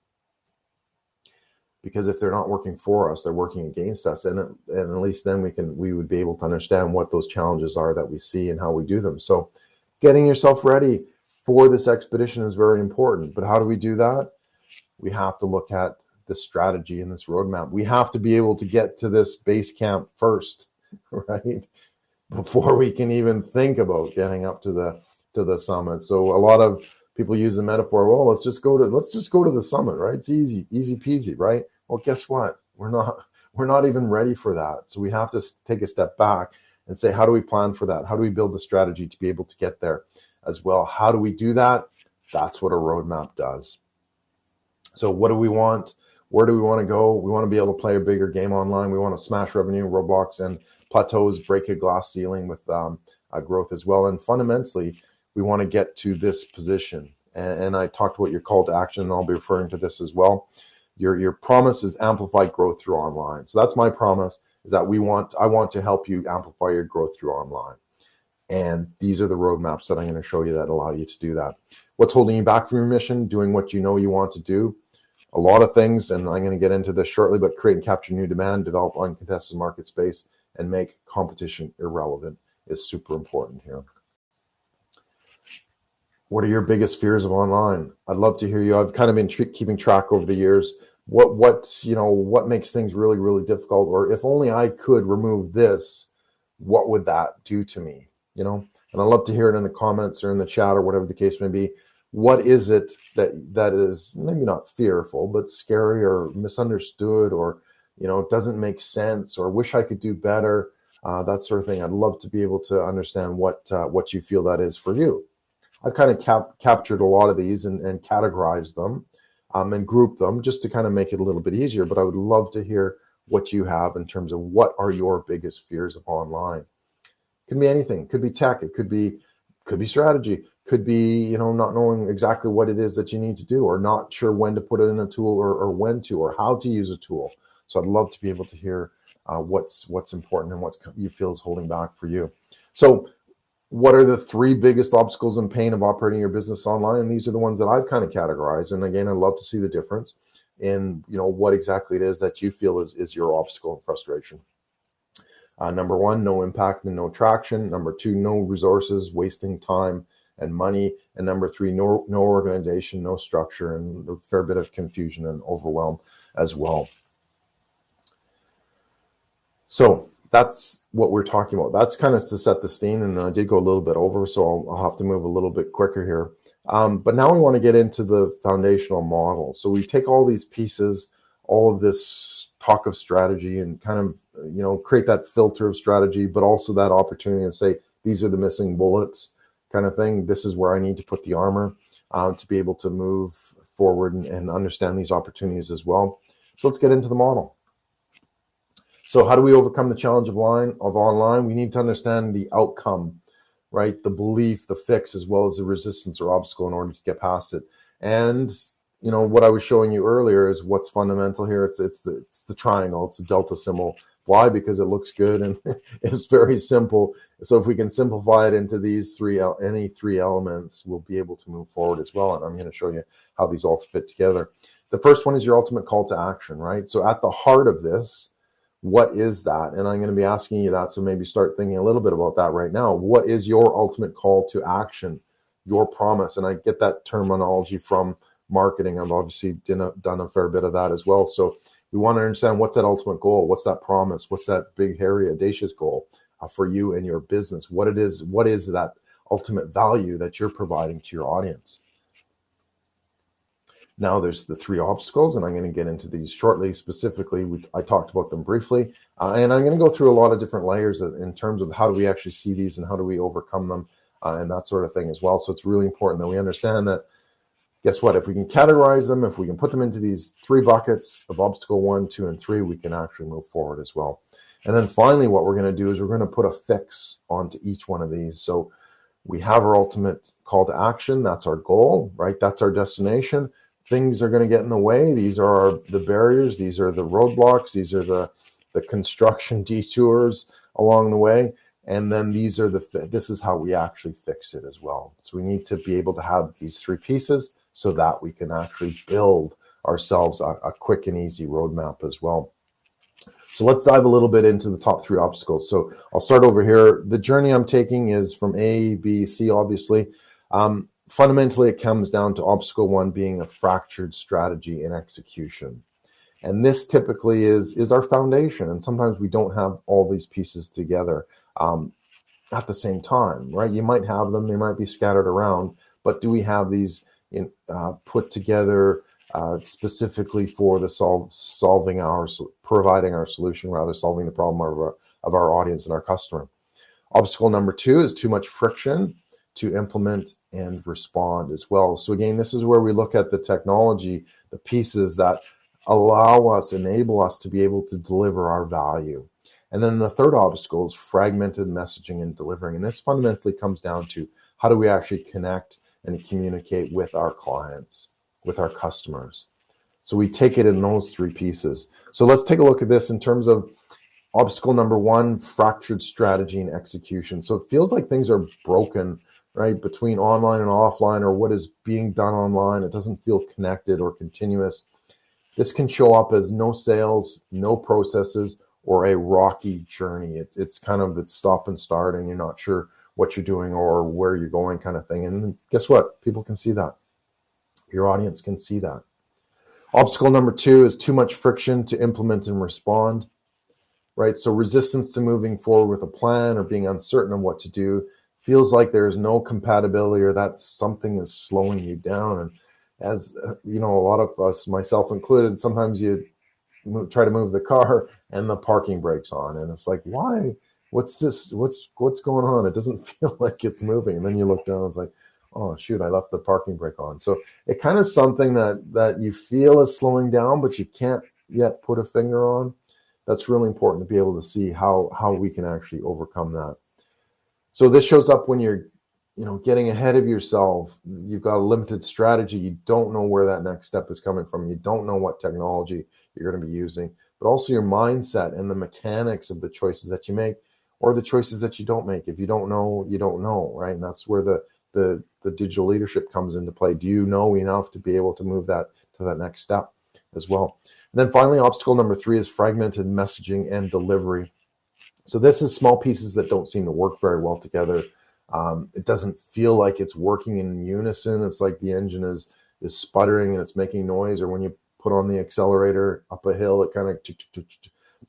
Because if they're not working for us, they're working against us. And at least then we would be able to understand what those challenges are that we see and how we do them. So getting yourself ready for this expedition is very important. But how do we do that? We have to look at the strategy and this roadmap. We have to be able to get to this base camp first, right? Before we can even think about getting up to the summit. So a lot of people use the metaphor, well, let's just go to the summit, right? It's easy peasy, right? Well, guess what? We're not even ready for that. So we have to take a step back and say, how do we plan for that? How do we build the strategy to be able to get there as well? How do we do that? That's what a roadmap does. So what do we want? Where do we want to go? We want to be able to play a bigger game online. We want to smash revenue, roadblocks, and plateaus, break a glass ceiling with growth as well. And fundamentally, we want to get to this position. And I talked about your call to action, and I'll be referring to this as well. Your promise is amplify growth through online. So that's my promise, is that I want to help you amplify your growth through online. And these are the roadmaps that I'm going to show you that allow you to do that. What's holding you back from your mission? Doing what you know you want to do. A lot of things, and I'm going to get into this shortly, but create and capture new demand, develop uncontested market space, and make competition irrelevant is super important here. What are your biggest fears of online? I'd love to hear you. I've kind of been keeping track over the years. What makes things really, really difficult? Or if only I could remove this, what would that do to me? And I'd love to hear it in the comments or in the chat or whatever the case may be. What is it that is maybe not fearful, but scary or misunderstood, or doesn't make sense, or wish I could do better, that sort of thing? I'd love to be able to understand what you feel that is for you. I've kind of captured a lot of these and categorized them and grouped them just to kind of make it a little bit easier. But I would love to hear what you have in terms of what are your biggest fears of online. Can be anything. Could be tech. It could be strategy. Could be, not knowing exactly what it is that you need to do, or not sure when to put it in a tool, or when to, or how to use a tool. So I'd love to be able to hear what's important and what you feel is holding back for you. So what are the three biggest obstacles and pain of operating your business online? And these are the ones that I've kind of categorized. And again, I'd love to see the difference in, what exactly it is that you feel is your obstacle and frustration. Number one, no impact and no traction. Number two, no resources, wasting time and money. And number three, no organization, no structure, and a fair bit of confusion and overwhelm as well. So that's what we're talking about. That's kind of to set the scene, and I did go a little bit over, so I'll have to move a little bit quicker here. But now we want to get into the foundational model. So we take all these pieces, all of this talk of strategy, and kind of, create that filter of strategy, but also that opportunity and say, these are the missing bullets kind of thing. This is where I need to put the armor to be able to move forward and understand these opportunities as well. So let's get into the model. So how do we overcome the challenge of online? We need to understand the outcome, right? The belief, the fix, as well as the resistance or obstacle in order to get past it. And what I was showing you earlier is what's fundamental here. It's the triangle. It's the delta symbol. Why? Because it looks good and it's very simple. So if we can simplify it into any three elements, we'll be able to move forward as well. And I'm going to show you how these all fit together. The first one is your ultimate call to action, right? So at the heart of this, what is that? And I'm going to be asking you that. So maybe start thinking a little bit about that right now. What is your ultimate call to action? Your promise. And I get that terminology from marketing. I've obviously done a fair bit of that as well. So we want to understand, what's that ultimate goal? What's that promise? What's that big, hairy, audacious goal for you and your business? What is that ultimate value that you're providing to your audience? Now there's the three obstacles, and I'm going to get into these shortly. Specifically, I talked about them briefly, and I'm going to go through a lot of different layers in terms of how do we actually see these and how do we overcome them and that sort of thing as well. So it's really important that we understand that, guess what, if we can categorize them, if we can put them into these three buckets of obstacle 1, 2, and 3, we can actually move forward as well. And then finally, what we're going to do is we're going to put a fix onto each one of these. So we have our ultimate call to action. That's our goal, right? That's our destination. Things are going to get in the way. These are the barriers. These are the roadblocks. These are the construction detours along the way. And then this is how we actually fix it as well. So we need to be able to have these three pieces so that we can actually build ourselves a quick and easy roadmap as well. So let's dive a little bit into the top three obstacles. So I'll start over here. The journey I'm taking is from A, B, C, obviously. Fundamentally, it comes down to obstacle 1 being a fractured strategy in execution. And this typically is our foundation. And sometimes we don't have all these pieces together at the same time, right? You might have them, they might be scattered around, but do we have these put together specifically for the providing our solution, rather solving the problem of our audience and our customer? Obstacle number 2 is too much friction to implement and respond as well. So again, this is where we look at the technology, the pieces that enable us to be able to deliver our value. And then the third obstacle is fragmented messaging and delivering. And this fundamentally comes down to, how do we actually connect and communicate with our clients, with our customers? So we take it in those three pieces. So let's take a look at this in terms of obstacle number 1, fractured strategy and execution. So it feels like things are broken, right, between online and offline, or what is being done online. It doesn't feel connected or continuous. This can show up as no sales, no processes, or a rocky journey. It's kind of stop and start, and you're not sure what you're doing or where you're going kind of thing. And guess what? People can see that. Your audience can see that. Obstacle number 2 is too much friction to implement and respond, right? So resistance to moving forward with a plan or being uncertain of what to do. Feels like there's no compatibility or that something is slowing you down. And as a lot of us, myself included, sometimes you try to move the car and the parking brake's on, and it's like, why? What's this? What's going on? It doesn't feel like it's moving. And then you look down, it's like, oh shoot, I left the parking brake on. So it kind of something that you feel is slowing down, but you can't yet put a finger on. That's really important to be able to see how we can actually overcome that. So this shows up when you're, getting ahead of yourself. You've got a limited strategy. You don't know where that next step is coming from. You don't know what technology you're going to be using, but also your mindset and the mechanics of the choices that you make or the choices that you don't make. If you don't know, you don't know, right? And that's where the digital leadership comes into play. Do you know enough to be able to move that to that next step as well? And then finally, obstacle number 3 is fragmented messaging and delivery. So this is small pieces that don't seem to work very well together. It doesn't feel like it's working in unison. It's like the engine is sputtering and it's making noise, or when you put on the accelerator up a hill, it kind of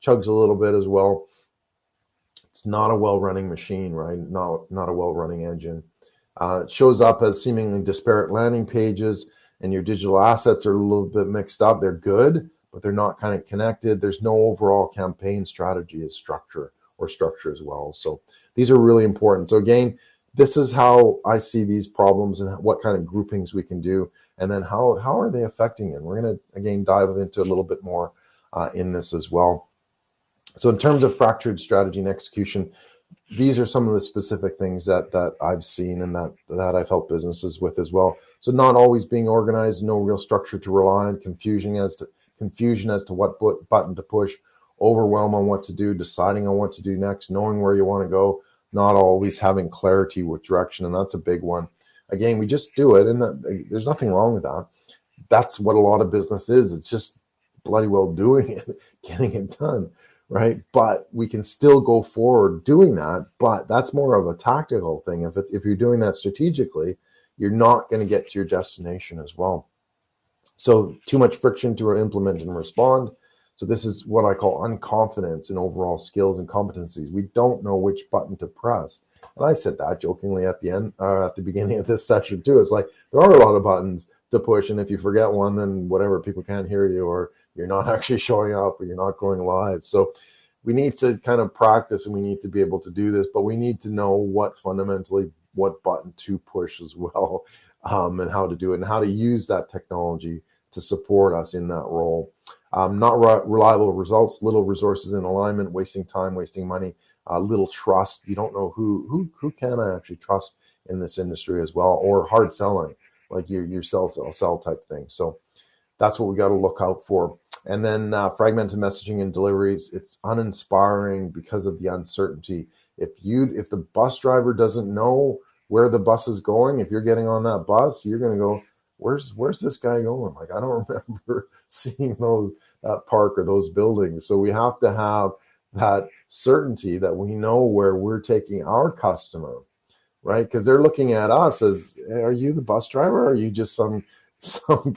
chugs a little bit as well. It's not a well-running machine, right? Not a well-running engine. It shows up as seemingly disparate landing pages, and your digital assets are a little bit mixed up. They're good, but they're not kind of connected. There's no overall campaign strategy as structure as well. So these are really important. So again, this is how I see these problems and what kind of groupings we can do, and then how are they affecting it. We're going to, again, dive into a little bit more in this as well. So in terms of fractured strategy and execution, these are some of the specific things that I've seen and that I've helped businesses with as well. So not always being organized, no real structure to rely on, confusion as to what button to push, overwhelm on what to do, deciding on what to do next, knowing where you want to go, not always having clarity with direction, and that's a big one. Again, we just do it, and there's nothing wrong with that. That's what a lot of business is. It's just bloody well doing it, getting it done, right? But we can still go forward doing that, but that's more of a tactical thing. If you're doing that strategically, you're not going to get to your destination as well. So too much friction to implement and respond. So this is what I call unconfidence in overall skills and competencies. We don't know which button to press. And I said that jokingly at the beginning of this session too. It's like, there are a lot of buttons to push, and if you forget one, then whatever, people can't hear you, or you're not actually showing up, or you're not going live. So we need to kind of practice, and we need to be able to do this, but we need to know what button to push as well, and how to do it, and how to use that technology to support us in that role. Not reliable results, little resources in alignment, wasting time, wasting money, little trust. You don't know who can I actually trust in this industry as well, or hard selling, like your sell type thing. So that's what we got to look out for. And then fragmented messaging and deliveries, it's uninspiring because of the uncertainty. If the bus driver doesn't know where the bus is going, if you're getting on that bus, you're going to go, where's this guy going? Like, I don't remember seeing that park or those buildings. So we have to have that certainty that we know where we're taking our customer, right? Because they're looking at us as, are you the bus driver? Or are you just some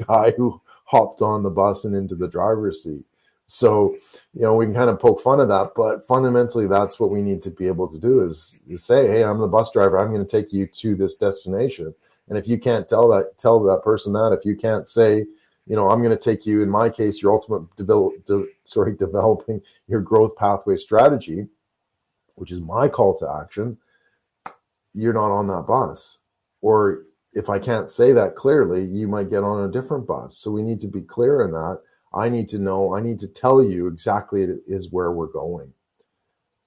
guy who hopped on the bus and into the driver's seat? So, we can kind of poke fun at that, but fundamentally, that's what we need to be able to do is say, hey, I'm the bus driver. I'm going to take you to this destination. And if you can't tell that person that, if you can't say, I'm going to take you, in my case, your ultimate developing your growth pathway strategy, which is my call to action, you're not on that bus. Or if I can't say that clearly, you might get on a different bus. So we need to be clear in that. I need to tell you exactly it is where we're going,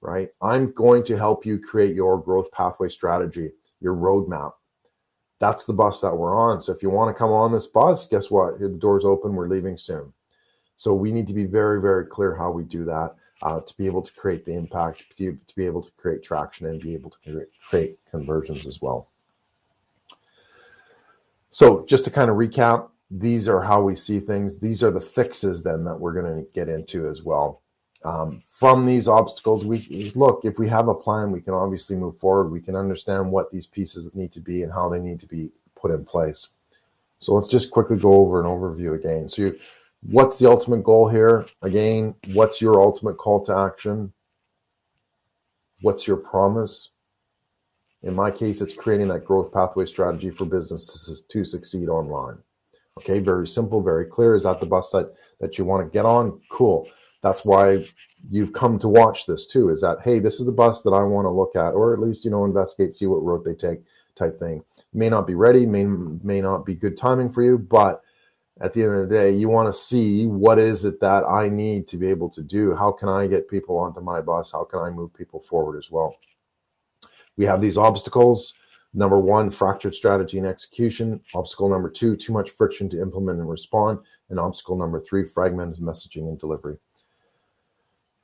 right? I'm going to help you create your growth pathway strategy, your roadmap. That's the bus that we're on. So if you want to come on this bus, guess what? The door's open. We're leaving soon. So we need to be very, very clear how we do that to be able to create the impact, to be able to create traction, and be able to create conversions as well. So just to kind of recap, these are how we see things. These are the fixes then that we're going to get into as well. From these obstacles, we look, if we have a plan, we can obviously move forward. We can understand what these pieces need to be and how they need to be put in place. So let's just quickly go over an overview again. So what's the ultimate goal here? Again, what's your ultimate call to action? What's your promise? In my case, it's creating that growth pathway strategy for businesses to succeed online. Okay, very simple, very clear. Is that the bus that you want to get on? Cool. That's why you've come to watch this too, is that, hey, this is the bus that I want to look at, or at least, investigate, see what road they take type thing. May not be ready, may not be good timing for you, but at the end of the day, you want to see what is it that I need to be able to do? How can I get people onto my bus? How can I move people forward as well? We have these obstacles. Number one, fractured strategy and execution. Obstacle number two, too much friction to implement and respond. And obstacle number three, fragmented messaging and delivery.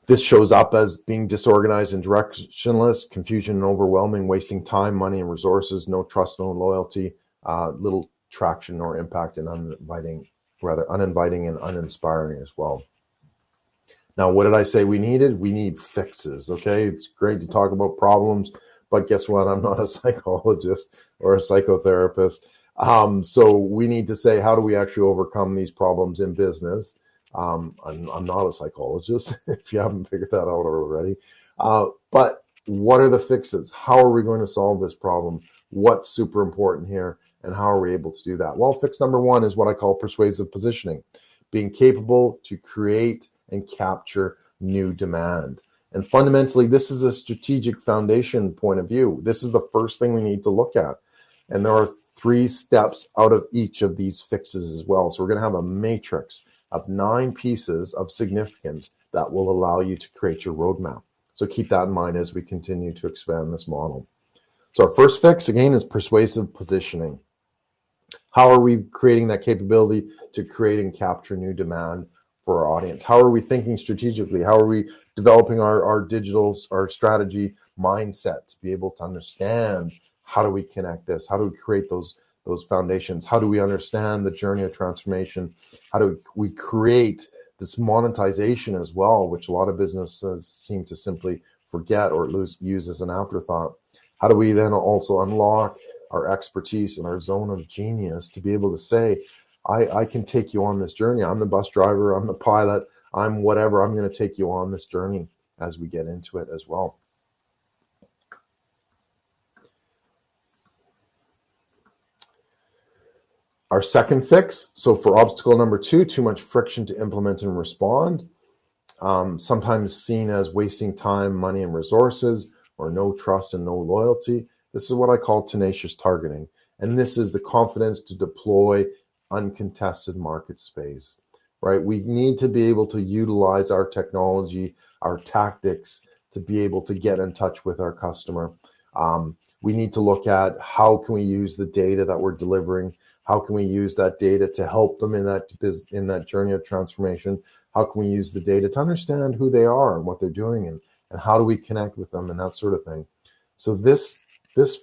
This shows up as being disorganized and directionless, confusion and overwhelming, wasting time, money, and resources, no trust, no loyalty, little traction or impact, and uninviting and uninspiring as well. Now, what did I say we needed? We need fixes, okay? It's great to talk about problems, but guess what? I'm not a psychologist or a psychotherapist. So we need to say, how do we actually overcome these problems in business? I'm not a psychologist, if you haven't figured that out already. But what are the fixes? How are we going to solve this problem? What's super important here? And how are we able to do that? Well, fix number one is what I call persuasive positioning, being capable to create and capture new demand. And fundamentally, this is a strategic foundation point of view. This is the first thing we need to look at. And there are 3 steps out of each of these fixes as well. So we're going to have a matrix of 9 pieces of significance that will allow you to create your roadmap. So keep that in mind as we continue to expand this model. So our first fix, again, is persuasive positioning. How are we creating that capability to create and capture new demand for our audience? How are we thinking strategically? How are we developing our strategy mindset to be able to understand how do we connect this? How do we create those foundations? How do we understand the journey of transformation? How do we create this monetization as well, which a lot of businesses seem to simply forget or use as an afterthought? How do we then also unlock our expertise and our zone of genius to be able to say, I can take you on this journey. I'm the bus driver, I'm the pilot, I'm whatever. I'm going to take you on this journey as we get into it as well. Our second fix, so for obstacle number 2, too much friction to implement and respond, sometimes seen as wasting time, money, and resources, or no trust and no loyalty. This is what I call tenacious targeting. And this is the confidence to deploy uncontested market space, right? We need to be able to utilize our technology, our tactics to be able to get in touch with our customer. We need to look at how can we use the data that we're delivering. How can we use that data to help them in that journey of transformation? How can we use the data to understand who they are and what they're doing, and how do we connect with them and that sort of thing? So this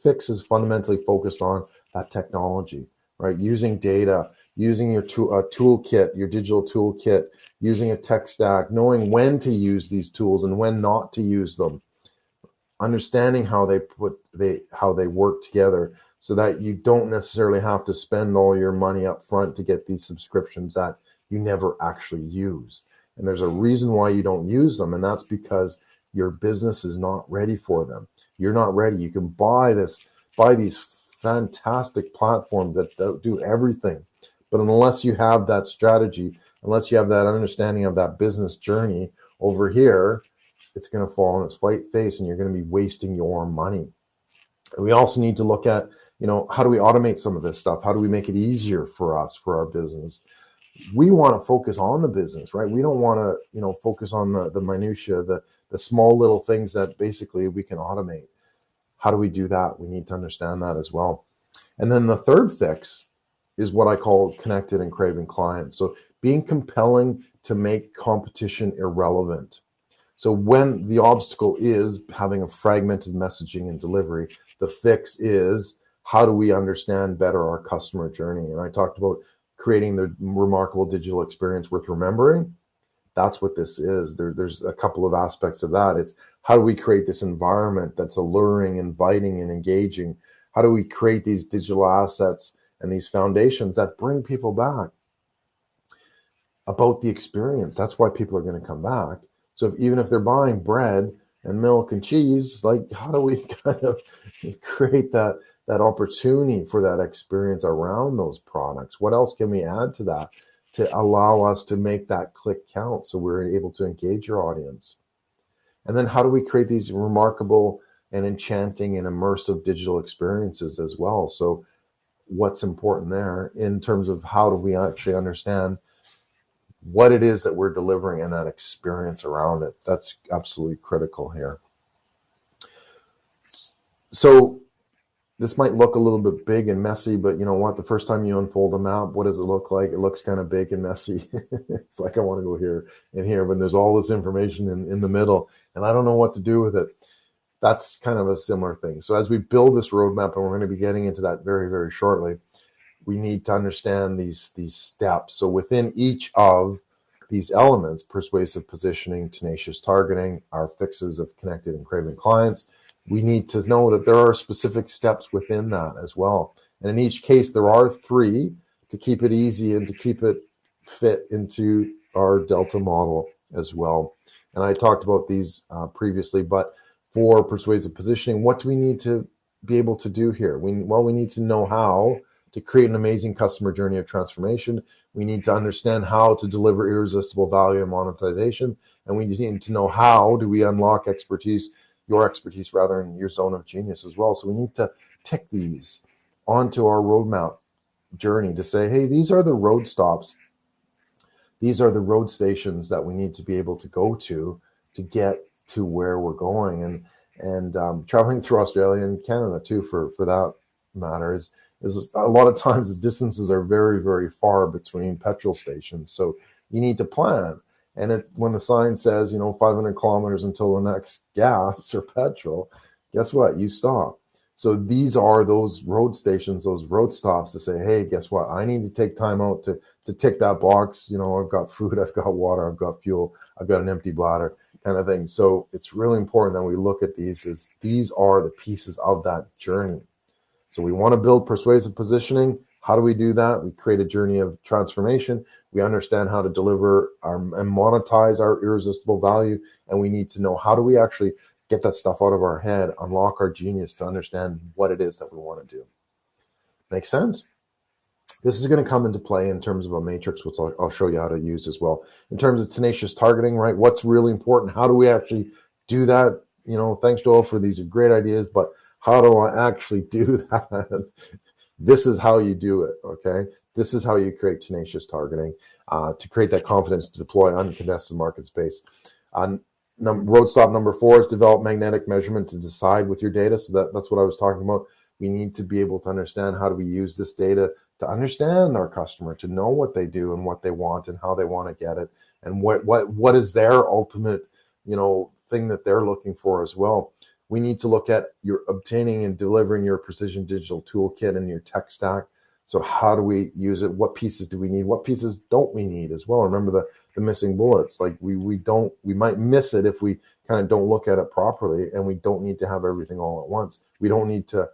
fix is fundamentally focused on that technology, right? Using data, using your toolkit, your digital toolkit, using a tech stack, knowing when to use these tools and when not to use them, understanding how they work together, so that you don't necessarily have to spend all your money up front to get these subscriptions that you never actually use. And there's a reason why you don't use them, and that's because your business is not ready for them. You're not ready. You can buy these fantastic platforms that do everything, but unless you have that strategy, unless you have that understanding of that business journey over here, it's going to fall on its face, and you're going to be wasting your money. And we also need to look at, how do we automate some of this stuff? How do we make it easier for us, for our business? We want to focus on the business, right? We don't want to, focus on the minutia, the small little things that basically we can automate. How do we do that? We need to understand that as well. And then the third fix is what I call connected and craving clients. So being compelling to make competition irrelevant. So when the obstacle is having a fragmented messaging and delivery, the fix is, how do we understand better our customer journey? And I talked about creating the remarkable digital experience worth remembering. That's what this is. There's a couple of aspects of that. It's how do we create this environment that's alluring, inviting, and engaging? How do we create these digital assets and these foundations that bring people back about the experience? That's why people are going to come back. So even if they're buying bread and milk and cheese, like, how do we kind of create that opportunity for that experience around those products? What else can we add to that to allow us to make that click count so we're able to engage your audience? And then how do we create these remarkable and enchanting and immersive digital experiences as well? So what's important there in terms of how do we actually understand what it is that we're delivering and that experience around it? That's absolutely critical here. So this might look a little bit big and messy, but you know what? The first time you unfold a map, what does it look like? It looks kind of big and messy. It's like, I want to go here and here, but there's all this information in the middle, and I don't know what to do with it. That's kind of a similar thing. So as we build this roadmap, and we're going to be getting into that very, very shortly, we need to understand these steps. So within each of these elements, persuasive positioning, tenacious targeting, our fixes of connected and craving clients, we need to know that there are specific steps within that as well. And in each case, there are 3 to keep it easy and to keep it fit into our Delta model as well. And I talked about these previously, but for persuasive positioning, what do we need to be able to do here? We need to know how to create an amazing customer journey of transformation. We need to understand how to deliver irresistible value and monetization. And we need to know how do we unlock expertise, your expertise rather, in your zone of genius as well. So we need to tick these onto our roadmap journey to say, hey, these are the road stops. These are the road stations that we need to be able to go to get to where we're going. And traveling through Australia and Canada too, for that matter, is a lot of times the distances are very, very far between petrol stations. So you need to plan. And when the sign says, 500 kilometers until the next gas or petrol, guess what? You stop. So these are those road stations, those road stops to say, hey, guess what? I need to take time out to tick that box. I've got food, I've got water, I've got fuel, I've got an empty bladder, kind of thing. So it's really important that we look at these as these are the pieces of that journey. So we want to build persuasive positioning. How do we do that? We create a journey of transformation. We understand how to deliver and monetize our irresistible value. And we need to know, how do we actually get that stuff out of our head, unlock our genius to understand what it is that we want to do. Make sense? This is going to come into play in terms of a matrix, which I'll show you how to use as well. In terms of tenacious targeting, right? What's really important? How do we actually do that? Thanks, Doyle, for these great ideas, but how do I actually do that? This is how you do it, okay? This is how you create tenacious targeting to create that confidence to deploy uncontested market space. Road stop number 4 is develop magnetic measurement to decide with your data. So that's what I was talking about. We need to be able to understand, how do we use this data to understand our customer, to know what they do and what they want and how they want to get it, and what is their ultimate, thing that they're looking for as well. We need to look at your obtaining and delivering your precision digital toolkit and your tech stack. So how do we use it? What pieces do we need? What pieces don't we need as well? Remember the missing bullets. Like we might miss it if we kind of don't look at it properly, and we don't need to have everything all at once. We don't need to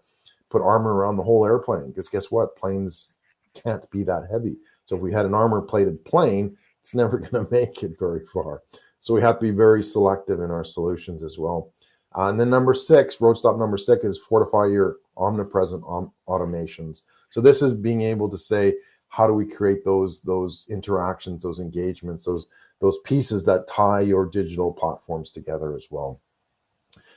put armor around the whole airplane, because guess what? Planes can't be that heavy. So if we had an armor-plated plane, it's never going to make it very far. So we have to be very selective in our solutions as well. And then number 6, road stop number 6, is fortify your omnipresent automations. So this is being able to say, how do we create those interactions, those engagements, those pieces that tie your digital platforms together as well.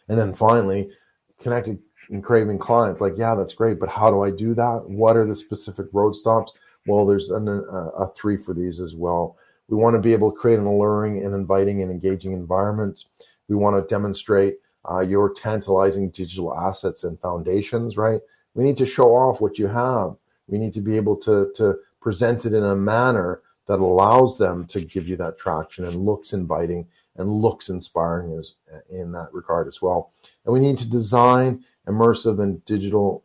And then finally, connected and craving clients. Like, yeah, that's great, but how do I do that? What are the specific road stops? Well, there's a 3 for these as well. We want to be able to create an alluring and inviting and engaging environment. We want to demonstrate your tantalizing digital assets and foundations, right? We need to show off what you have. We need to be able to present it in a manner that allows them to give you that traction and looks inviting and looks inspiring in that regard as well. And we need to design immersive and digital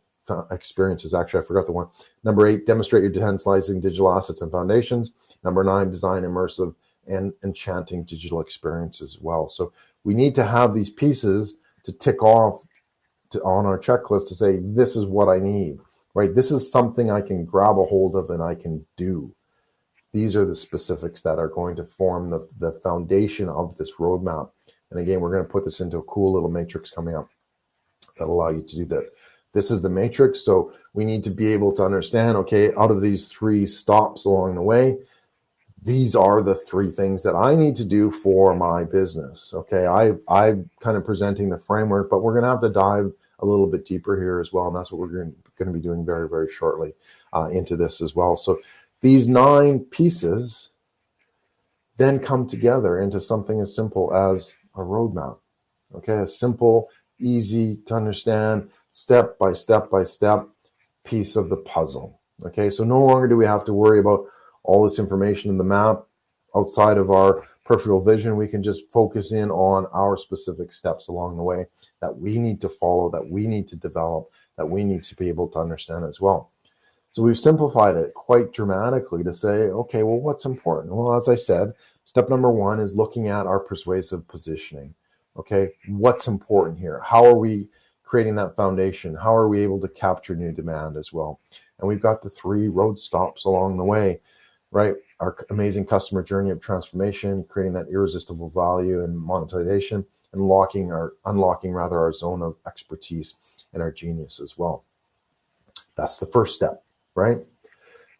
experiences. Actually, I forgot the one. Number 8, demonstrate your tantalizing digital assets and foundations. Number 9, design immersive and enchanting digital experiences as well. So we need to have these pieces to tick off on our checklist to say, this is what I need, right? This is something I can grab a hold of and I can do. These are the specifics that are going to form the foundation of this roadmap. And again, we're going to put this into a cool little matrix coming up that'll allow you to do that. This is the matrix. So we need to be able to understand, okay, out of these 3 stops along the way, these are the 3 things that I need to do for my business. Okay, I'm kind of presenting the framework, but we're going to have to dive a little bit deeper here as well. And that's what we're going to be doing very, very shortly into this as well. So these 9 pieces then come together into something as simple as a roadmap. Okay, a simple, easy to understand, step by step by step piece of the puzzle. Okay, so no longer do we have to worry about all this information in the map outside of our peripheral vision. We can just focus in on our specific steps along the way that we need to follow, that we need to develop, that we need to be able to understand as well. So we've simplified it quite dramatically to say, okay, well, what's important? Well, as I said, step number one is looking at our persuasive positioning. Okay, what's important here? How are we creating that foundation? How are we able to capture new demand as well? And we've got the 3 road stops along the way, right? Our amazing customer journey of transformation, creating that irresistible value and monetization, and unlocking our zone of expertise and our genius as well. That's the first step, right?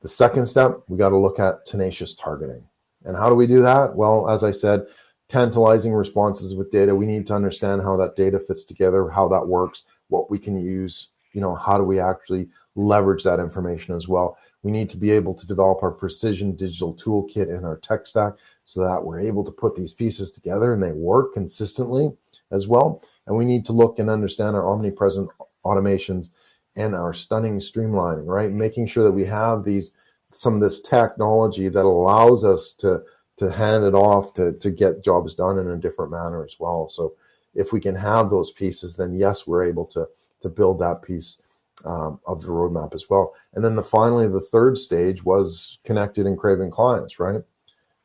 The second step, we got to look at tenacious targeting. And how do we do that? Well, as I said, tantalizing responses with data. We need to understand how that data fits together, how that works, what we can use, how do we actually leverage that information as well. We need to be able to develop our precision digital toolkit in our tech stack so that we're able to put these pieces together and they work consistently as well. And we need to look and understand our omnipresent automations and our stunning streamlining, right? Making sure that we have some of this technology that allows us to hand it off to get jobs done in a different manner as well. So if we can have those pieces, then yes, we're able to build that piece of the roadmap as well. And then finally, the third stage was connected and craving clients, right?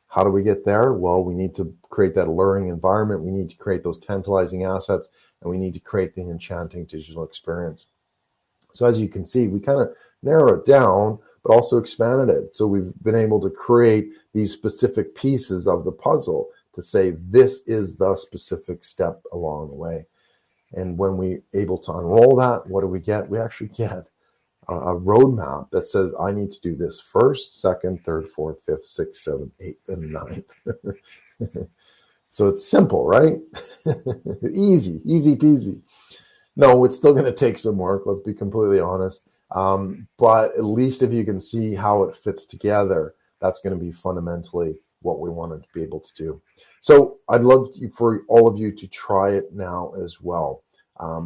How do we get there? Well, we need to create that alluring environment. We need to create those tantalizing assets, and we need to create the enchanting digital experience. So as you can see, we kind of narrow it down, but also expanded it. So we've been able to create these specific pieces of the puzzle to say, this is the specific step along the way. And when we're able to unroll that, what do we get? We actually get a roadmap that says, I need to do this first, second, third, fourth, fifth, sixth, seventh, eighth, and ninth. So it's simple, right? Easy peasy. No, it's still going to take some work. Let's be completely honest. But at least if you can see how it fits together, that's going to be fundamentally what we wanted to be able to do. So I'd love for all of you to try it now as well.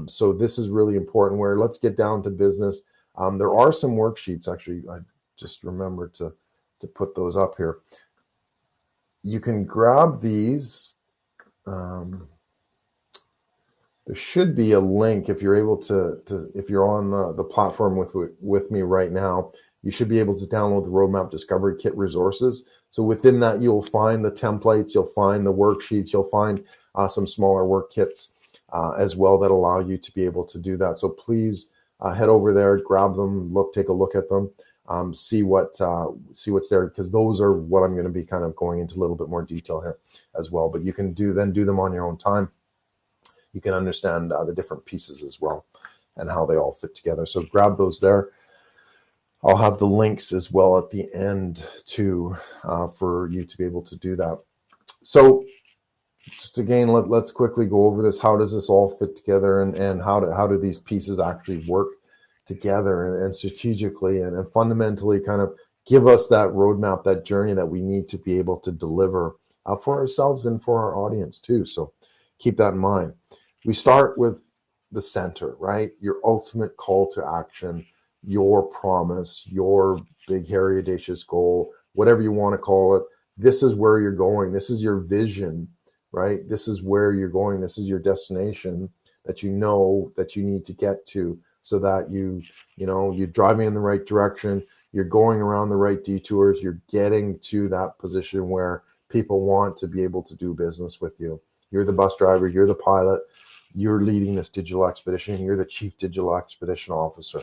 So this is really important, where let's get down to business. There are some worksheets. Actually, I just remembered to put those up here. You can grab these. There should be a link if you're able to if you're on the platform with me right now. You should be able to download the Roadmap Discovery Kit resources. So within that, you'll find the templates, you'll find the worksheets, you'll find some smaller work kits as well that allow you to be able to do that. So please head over there, grab them, take a look at them, see what's there, because those are what I'm going to be kind of going into a little bit more detail here as well. But you can do them on your own time. You can understand the different pieces as well and how they all fit together. So grab those there. I'll have the links as well at the end too for you to be able to do that. So just again, let's quickly go over this. How does this all fit together, and how do these pieces actually work together and strategically and fundamentally kind of give us that roadmap, that journey that we need to be able to deliver for ourselves and for our audience too. So keep that in mind. We start with the center, right? Your ultimate call to action, your promise, your big, hairy, audacious goal, whatever you want to call it. This is where you're going. This is your vision, right? This is where you're going. This is your destination that you know that you need to get to, so that you're driving in the right direction. You're going around the right detours. You're getting to that position where people want to be able to do business with you. You're the bus driver. You're the pilot. You're leading this digital expedition. You're the chief digital expedition officer.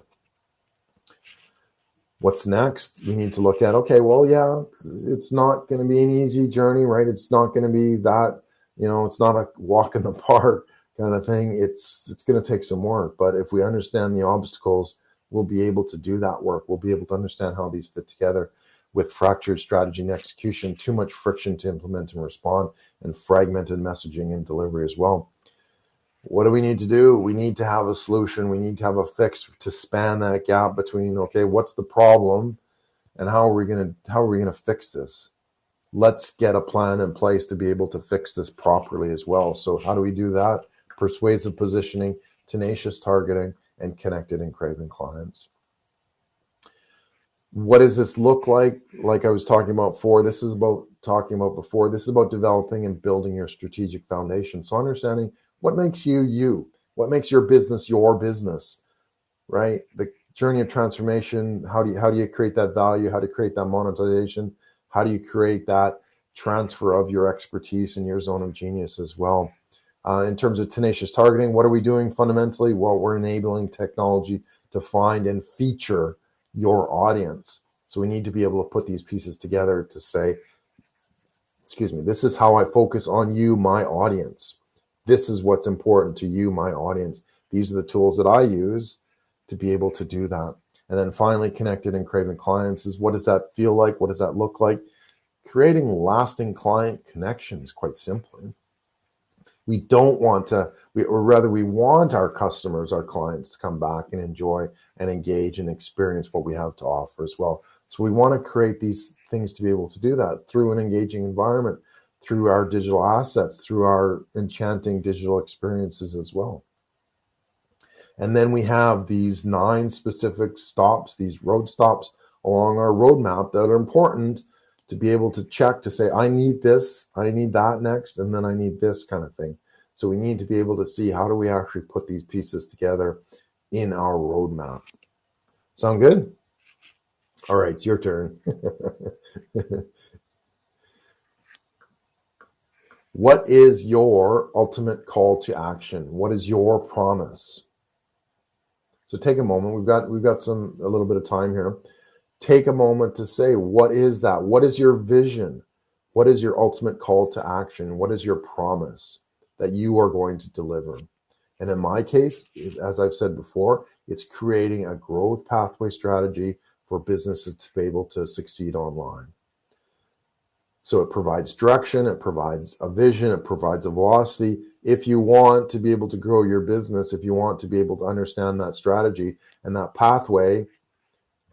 What's next? We need to look at, okay, well, yeah, it's not going to be an easy journey, right? It's not going to be that, it's not a walk in the park kind of thing. It's going to take some work. But if we understand the obstacles, we'll be able to do that work. We'll be able to understand how these fit together with fractured strategy and execution, too much friction to implement and respond, and fragmented messaging and delivery as well. What do we need to do? We need to have a solution. We need to have a fix to span that gap between, okay, what's the problem and how are we going to fix this? Let's get a plan in place to be able to fix this properly as well. So how do we do that? Persuasive positioning, tenacious targeting, and connected and craving clients. What does this look like? Like I was talking about before, this is about developing and building your strategic foundation. So understanding what makes you, you, what makes your business, right? The journey of transformation. How do you create that value? How to create that monetization? How do you create that transfer of your expertise in your zone of genius as well? In terms of tenacious targeting, what are we doing fundamentally? Well, we're enabling technology to find and feature your audience. So we need to be able to put these pieces together to say, this is how I focus on you, my audience. This is what's important to you, my audience. These are the tools that I use to be able to do that. And then finally, connected and craving clients is, what does that feel like? What does that look like? Creating lasting client connections, quite simply. We don't want to, or rather we want our customers, our clients, to come back and enjoy and engage and experience what we have to offer as well. So we want to create these things to be able to do that through an engaging environment, through our digital assets, through our enchanting digital experiences as well. And then we have these 9 specific stops, these road stops along our roadmap that are important to be able to check to say, I need this, I need that next, and then I need this kind of thing. So we need to be able to see, how do we actually put these pieces together in our roadmap? Sound good? All right, it's your turn. What is your ultimate call to action? What is your promise? So take a moment. We've got a little bit of time here. Take a moment to say, what is that? What is your vision? What is your ultimate call to action? What is your promise that you are going to deliver? And in my case, as I've said before, it's creating a growth pathway strategy for businesses to be able to succeed online. So it provides direction, it provides a vision, it provides a velocity. If you want to be able to grow your business, if you want to be able to understand that strategy and that pathway,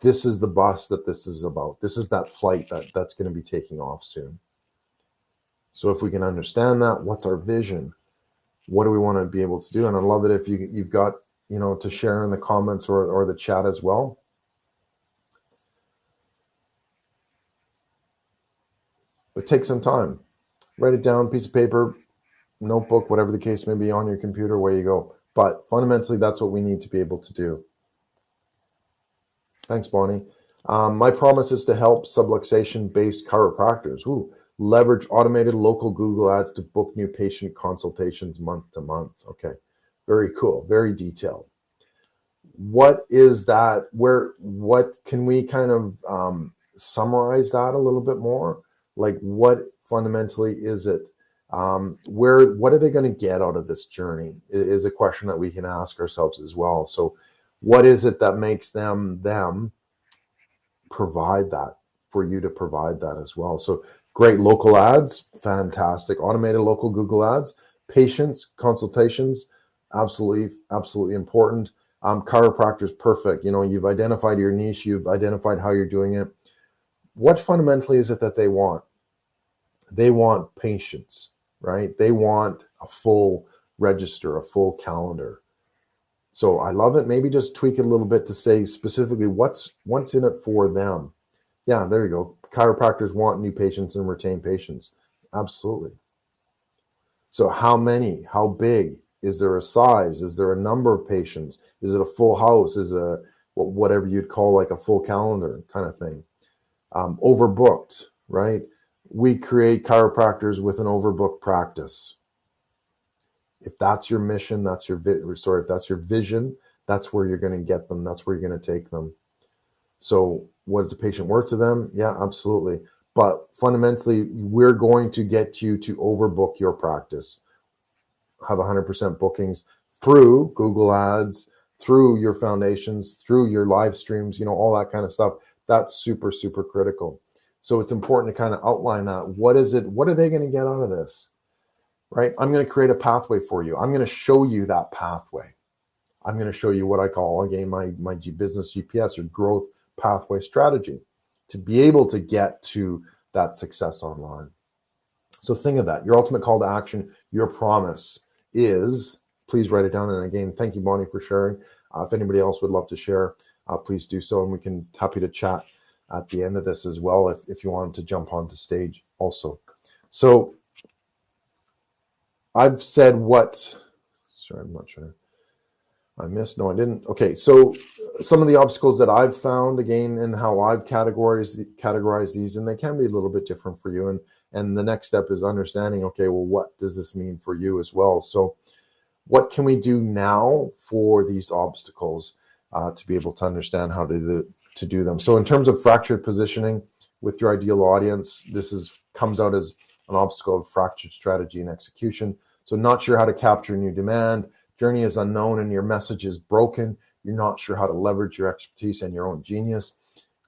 this is the bus that this is about. This is that flight that's going to be taking off soon. So if we can understand that, what's our vision? What do we want to be able to do? And I love it if you've got, to share in the comments or the chat as well. But take some time. Write it down, piece of paper, notebook, whatever the case may be, on your computer, away you go. But fundamentally, that's what we need to be able to do. Thanks, Bonnie. My promise is to help subluxation-based chiropractors leverage automated local Google ads to book new patient consultations month to month. Okay, very cool, very detailed. What is that? What can we kind of summarize that a little bit more? Like, what fundamentally is it? What are they going to get out of this journey is a question that we can ask ourselves as well. So what is it that makes them provide that, for you to provide that as well? So great local ads, fantastic. Automated local Google ads, patients, consultations, absolutely important. Chiropractors, perfect. You've identified your niche, you've identified how you're doing it. What fundamentally is it that they want? They want patients, right? They want a full register, a full calendar. So I love it. Maybe just tweak it a little bit to say specifically what's in it for them. Yeah, there you go. Chiropractors want new patients and retain patients. Absolutely. So how many? How big? Is there a size? Is there a number of patients? Is it a full house? Is it whatever you'd call like a full calendar kind of thing? Overbooked, right? We create chiropractors with an overbooked practice. If that's your mission, if that's your vision, that's where you're going to get them. That's where you're going to take them. So what is the patient worth to them? Yeah, absolutely. But fundamentally, we're going to get you to overbook your practice, have 100% bookings through Google ads, through your foundations, through your live streams, all that kind of stuff. That's super, super critical. So it's important to kind of outline that. What is it? What are they going to get out of this? Right? I'm going to create a pathway for you. I'm going to show you that pathway. I'm going to show you what I call, again, my business GPS, or growth pathway strategy, to be able to get to that success online. So think of that. Your ultimate call to action, your promise is, please write it down. And again, thank you, Bonnie, for sharing. If anybody else would love to share, please do so, and we can happy to chat at the end of this as well if you wanted to jump onto stage also. So I've said what, sorry, I'm not sure. I missed, no, I didn't. Okay, so some of the obstacles that I've found, again, and how I've categorized these, and they can be a little bit different for you. And the next step is understanding, okay, well, what does this mean for you as well? So what can we do now for these obstacles to be able to understand how to do them? So in terms of fractured positioning with your ideal audience, this comes out as an obstacle of fractured strategy and execution. So not sure how to capture new demand, journey is unknown and your message is broken. You're not sure how to leverage your expertise and your own genius.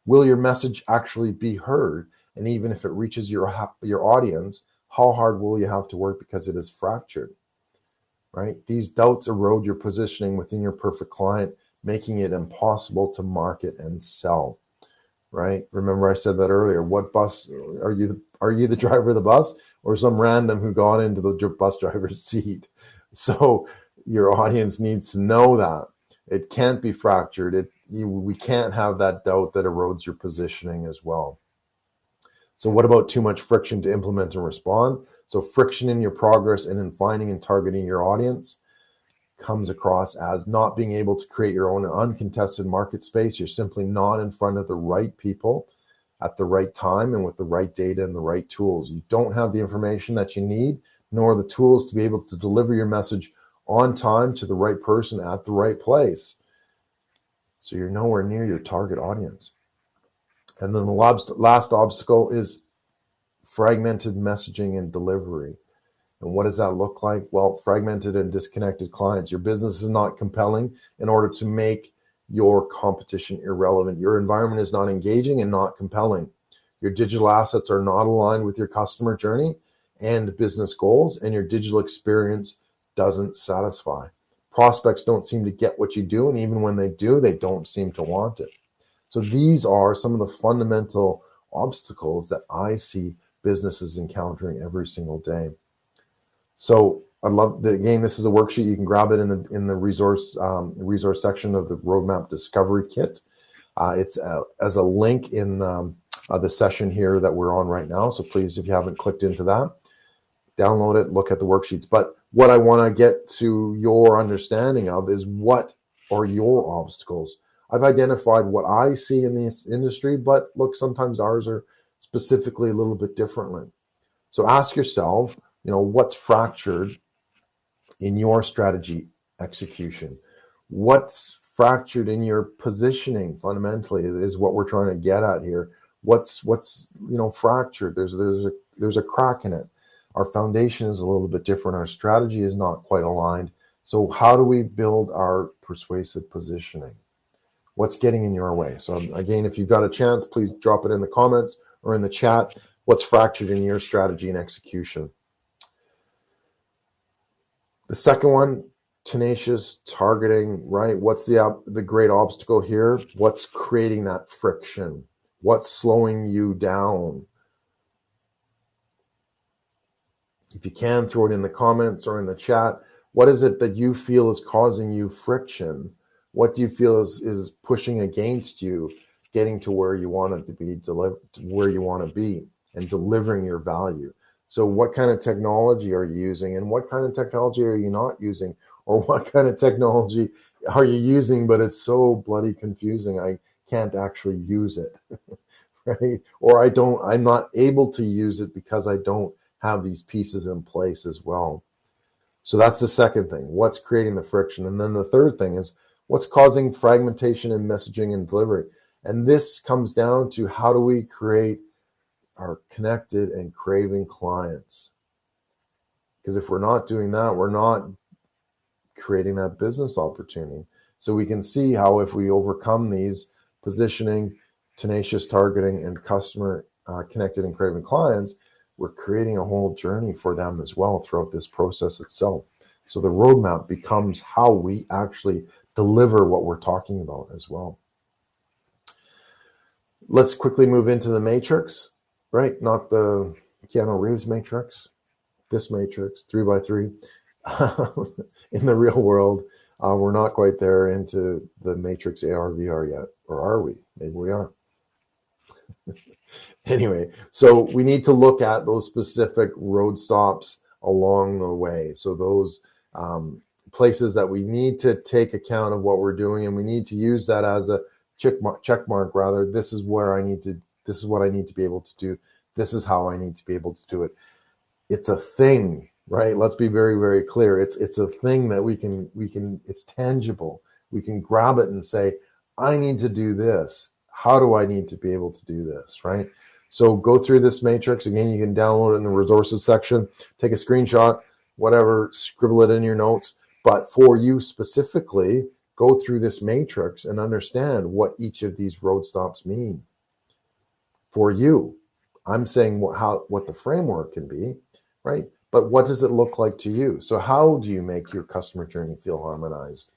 Will your message actually be heard? And even if it reaches your audience, how hard will you have to work because it is fractured, right? These doubts erode your positioning within your perfect client, making it impossible to market and sell, right? Remember I said that earlier. What bus are you? Are you the driver of the bus or some random who got into the bus driver's seat? So your audience needs to know that it can't be fractured. We can't have that doubt that erodes your positioning as well. So what about too much friction to implement and respond? So friction in your progress and in finding and targeting your audience comes across as not being able to create your own uncontested market space. You're simply not in front of the right people at the right time and with the right data and the right tools. You don't have the information that you need, nor the tools to be able to deliver your message on time to the right person at the right place. So you're nowhere near your target audience. And then the last obstacle is fragmented messaging and delivery. And what does that look like? Well, fragmented and disconnected clients. Your business is not compelling in order to make your competition irrelevant. Your environment is not engaging and not compelling. Your digital assets are not aligned with your customer journey and business goals, and your digital experience doesn't satisfy. Prospects don't seem to get what you do, and even when they do, they don't seem to want it. So these are some of the fundamental obstacles that I see businesses encountering every single day. So I love that. Again, this is a worksheet. You can grab it in the resource section of the Roadmap Discovery Kit. It's as a link in the session here that we're on right now. So please, if you haven't clicked into that, download it, look at the worksheets. But what I want to get to your understanding of is what are your obstacles. I've identified what I see in this industry, but look, sometimes ours are specifically a little bit differently. So ask yourself, what's fractured in your strategy execution? What's fractured in your positioning fundamentally is what we're trying to get at here. What's fractured? There's a crack in it. Our foundation is a little bit different. Our strategy is not quite aligned. So how do we build our persuasive positioning? What's getting in your way? So again, if you've got a chance, please drop it in the comments or in the chat. What's fractured in your strategy and execution? The second one, tenacious targeting, right? What's the great obstacle here? What's creating that friction? What's slowing you down? If you can, throw it in the comments or in the chat. What is it that you feel is causing you friction? What do you feel is pushing against you getting to where you want to be, where you want to be, and delivering your value? So what kind of technology are you using, and what kind of technology are you not using, or what kind of technology are you using but it's so bloody confusing I can't actually use it, right? Or I'm not able to use it because I don't have these pieces in place as well. So that's the second thing. What's creating the friction? And then the third thing is what's causing fragmentation in messaging and delivery? And this comes down to how do we create our connected and craving clients? Because if we're not doing that, we're not creating that business opportunity. So we can see how if we overcome these positioning, tenacious targeting, and customer connected and craving clients, we're creating a whole journey for them as well throughout this process itself. So the roadmap becomes how we actually deliver what we're talking about as well. Let's quickly move into the matrix, right? Not the Keanu Reeves matrix, this matrix, 3x3. In the real world, We're not quite there into the Matrix AR VR yet, or are we? Maybe we are. Anyway, so we need to look at those specific road stops along the way. So those places that we need to take account of what we're doing, and we need to use that as a check mark rather. This is what I need to be able to do. This is how I need to be able to do it. It's a thing, right? Let's be very, very clear. It's a thing that we can, it's tangible. We can grab it and say, I need to do this. How do I need to be able to do this, right? So go through this matrix. Again, you can download it in the resources section, take a screenshot, whatever, scribble it in your notes. But for you specifically, go through this matrix and understand what each of these road stops mean. For you, I'm saying what the framework can be, right? But what does it look like to you? So how do you make your customer journey feel harmonized?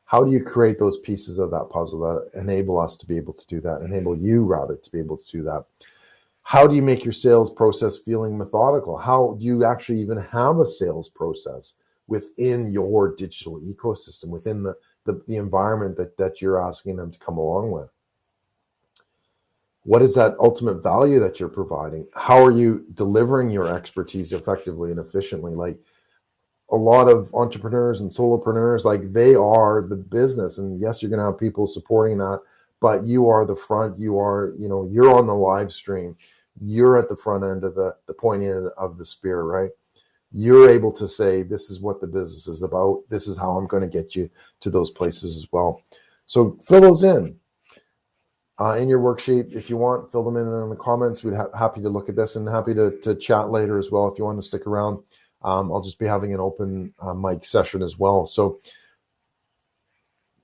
How do you create those pieces of that puzzle that enable us to be able to do that, enable you rather to be able to do that? How do you make your sales process feeling methodical? How do you actually even have a sales process within your digital ecosystem, within the environment that you're asking them to come along with? What is that ultimate value that you're providing? How are you delivering your expertise effectively and efficiently? Like a lot of entrepreneurs and solopreneurs, like they are the business. And yes, you're going to have people supporting that, but you are the front. You are, you're on the live stream. You're at the front end of the pointy end of the spear, right? You're able to say, this is what the business is about. This is how I'm going to get you to those places as well. So fill those in your worksheet. If you want, fill them in the comments. We'd happy to look at this and happy to chat later as well if you want to stick around. I'll just be having an open mic session as well. So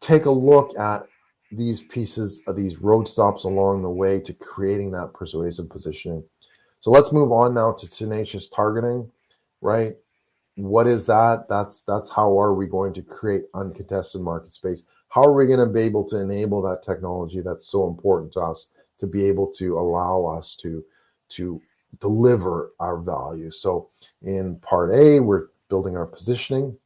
take a look at these pieces of these road stops along the way to creating that persuasive positioning. So let's move on now to tenacious targeting, right? What is that? That's how are we going to create uncontested market space? How are we going to be able to enable that technology that's so important to us to be able to allow us to deliver our value? So in part A, we're building our positioning,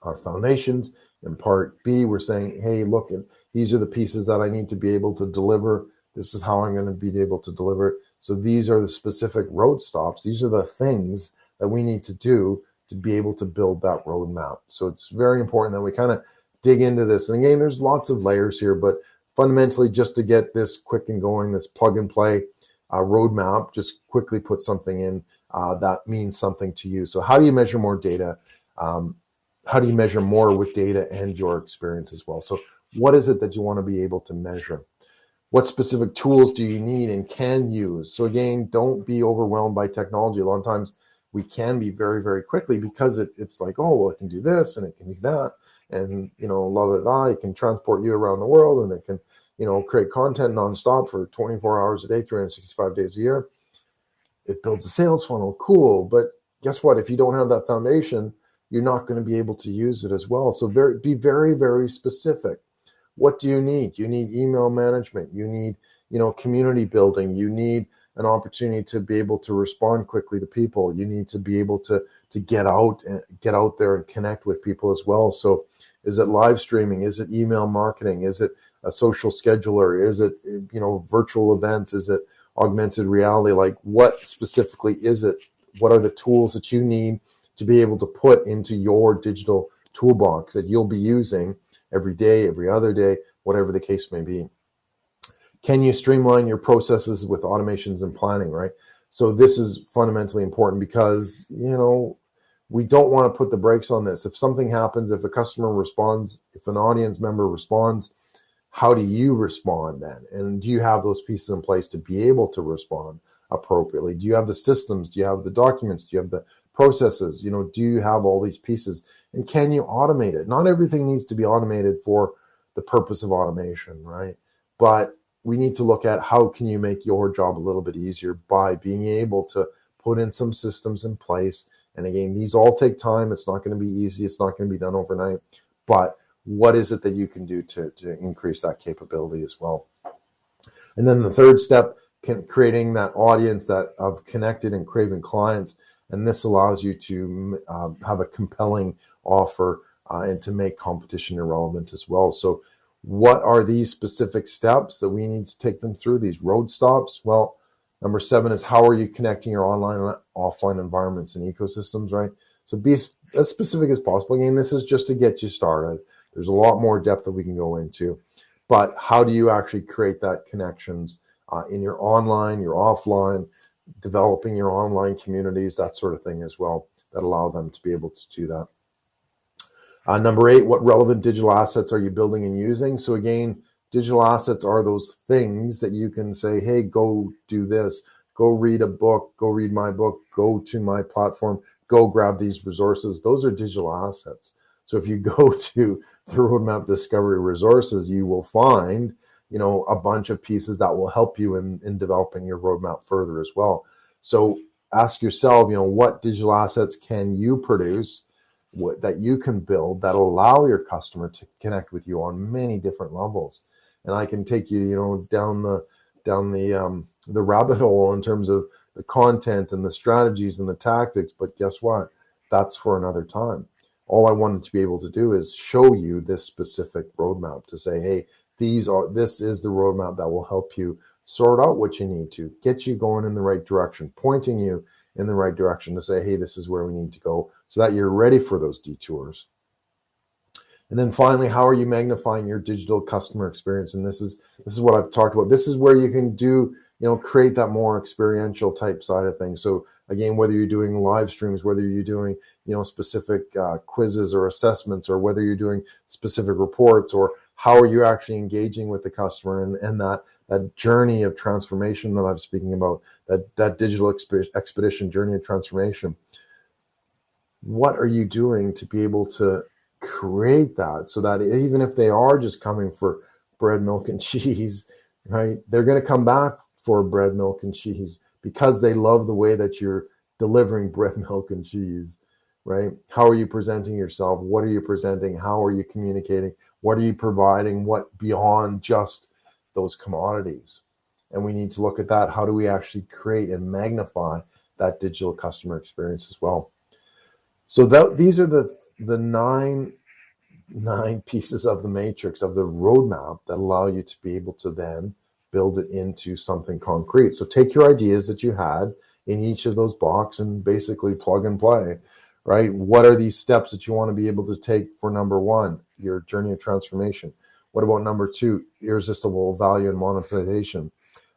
our foundations. In part B, we're saying, hey, look, these are the pieces that I need to be able to deliver. This is how I'm going to be able to deliver it. So these are the specific road stops. These are the things that we need to do to be able to build that roadmap. So it's very important that we kind of dig into this. And again, there's lots of layers here, but fundamentally just to get this quick and going, this plug and play roadmap, just quickly put something in that means something to you. So how do you measure more data? How do you measure more with data and your experience as well? So what is it that you want to be able to measure? What specific tools do you need and can use? So again, don't be overwhelmed by technology. A lot of times we can be very, very quickly because it's like, oh, well, it can do this and it can do that. And, it can transport you around the world and it can, create content nonstop for 24 hours a day, 365 days a year. It builds a sales funnel. Cool. But guess what? If you don't have that foundation, you're not going to be able to use it as well. So be very, very specific. What do you need? You need email management. You need, community building. You need an opportunity to be able to respond quickly to people. You need to be able to get out there and connect with people as well. So is it live streaming? Is it email marketing? Is it a social scheduler? Is it, virtual events? Is it augmented reality? Like what specifically is it? What are the tools that you need to be able to put into your digital toolbox that you'll be using every day, every other day, whatever the case may be? Can you streamline your processes with automations and planning, right? So this is fundamentally important because, we don't want to put the brakes on this. If something happens, if a customer responds, if an audience member responds, how do you respond then? And do you have those pieces in place to be able to respond appropriately? Do you have the systems? Do you have the documents? Do you have the processes? Do you have all these pieces? And can you automate it? Not everything needs to be automated for the purpose of automation, right? But we need to look at how can you make your job a little bit easier by being able to put in some systems in place. And again, these all take time. It's not going to be easy. It's not going to be done overnight. But what is it that you can do to increase that capability as well? And then the third step, creating that audience that of connected and craving clients. And this allows you to have a compelling offer and to make competition irrelevant as well. So what are these specific steps that we need to take them through, these road stops? Well, number 7 is how are you connecting your online and offline environments and ecosystems, right? So be as specific as possible. Again, this is just to get you started. There's a lot more depth that we can go into, but how do you actually create that connections in your online, your offline, developing your online communities, that sort of thing as well, that allow them to be able to do that. Number 8, what relevant digital assets are you building and using? So again, digital assets are those things that you can say, hey, go do this, go read a book, go read my book, go to my platform, go grab these resources. Those are digital assets. So if you go to the Roadmap Discovery Resources, you will find, a bunch of pieces that will help you in developing your roadmap further as well. So ask yourself, what digital assets can you produce that you can build that allow your customer to connect with you on many different levels. And I can take you, down the rabbit hole in terms of the content and the strategies and the tactics. But guess what? That's for another time. All I wanted to be able to do is show you this specific roadmap to say, hey, this is the roadmap that will help you sort out what you need to, get you going in the right direction, pointing you in the right direction to say, hey, this is where we need to go, so that you're ready for those detours. And then finally, how are you magnifying your digital customer experience? And this is what I've talked about. This is where you can do, create that more experiential type side of things. So again, whether you're doing live streams, whether you're doing, specific quizzes or assessments, or whether you're doing specific reports, or how are you actually engaging with the customer and that journey of transformation that I'm speaking about, that digital expedition journey of transformation. What are you doing to be able to create that, so that even if they are just coming for bread, milk, and cheese, right, they're going to come back for bread, milk, and cheese because they love the way that you're delivering bread, milk, and cheese, right? How are you presenting yourself? What are you presenting? How are you communicating? What are you providing? What beyond just those commodities? And we need to look at that. How do we actually create and magnify that digital customer experience as well? So these are the nine pieces of the matrix of the roadmap that allow you to be able to then build it into something concrete. So take your ideas that you had in each of those boxes and basically plug and play, right? What are these steps that you want to be able to take for number 1, your journey of transformation? What about number 2, irresistible value and monetization?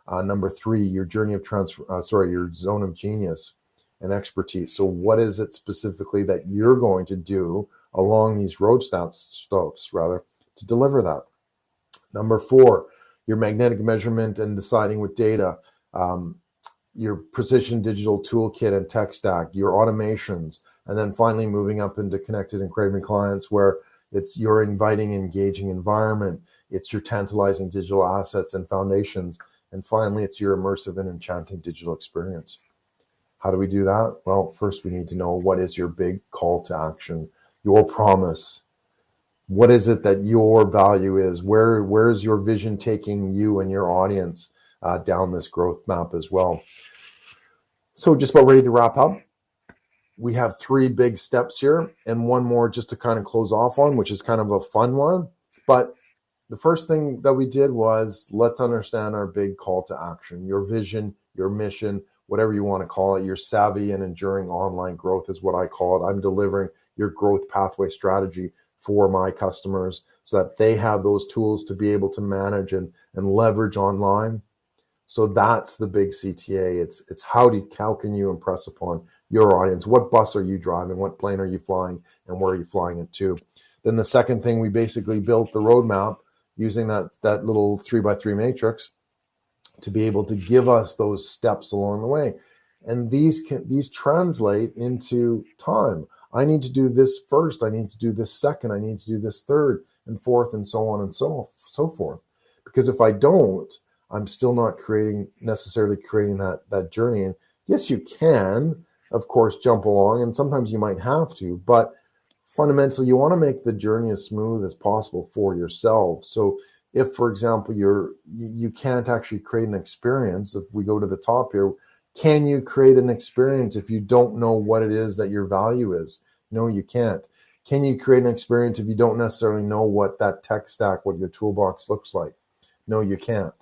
Number 3, your journey of your zone of genius and expertise. So what is it specifically that you're going to do along these road stops to deliver that? Number 4, your magnetic measurement and deciding with data, your precision digital toolkit and tech stack, your automations, and then finally moving up into connected and craving clients, where it's your inviting, engaging environment, it's your tantalizing digital assets and foundations, and finally it's your immersive and enchanting digital experience. How do we do that? Well, first we need to know, what is your big call to action, your promise? What is it that your value is? Where is your vision taking you and your audience down this growth map as well? So just about ready to wrap up. We have 3 big steps here and one more just to kind of close off on, which is kind of a fun one. But the first thing that we did was, let's understand our big call to action, your vision, your mission, whatever you want to call it. Your savvy and enduring online growth is what I call it. I'm delivering your growth pathway strategy for my customers so that they have those tools to be able to manage and leverage online. So that's the big CTA. It's how can you impress upon your audience? What bus are you driving? What plane are you flying? And where are you flying it to? Then the second thing, we basically built the roadmap using that little 3x3 matrix to be able to give us those steps along the way. And these translate into time. I need to do this first. I need to do this second. I need to do this third and fourth, and so on and so forth. Because if I don't, I'm still not necessarily creating that journey. And yes, you can, of course, jump along, and sometimes you might have to, but fundamentally, you want to make the journey as smooth as possible for yourself. So if, for example, you can't actually create an experience, if we go to the top here, can you create an experience if you don't know what it is that your value is? No, you can't. Can you create an experience if you don't necessarily know what that tech stack, what your toolbox looks like? No, you can't.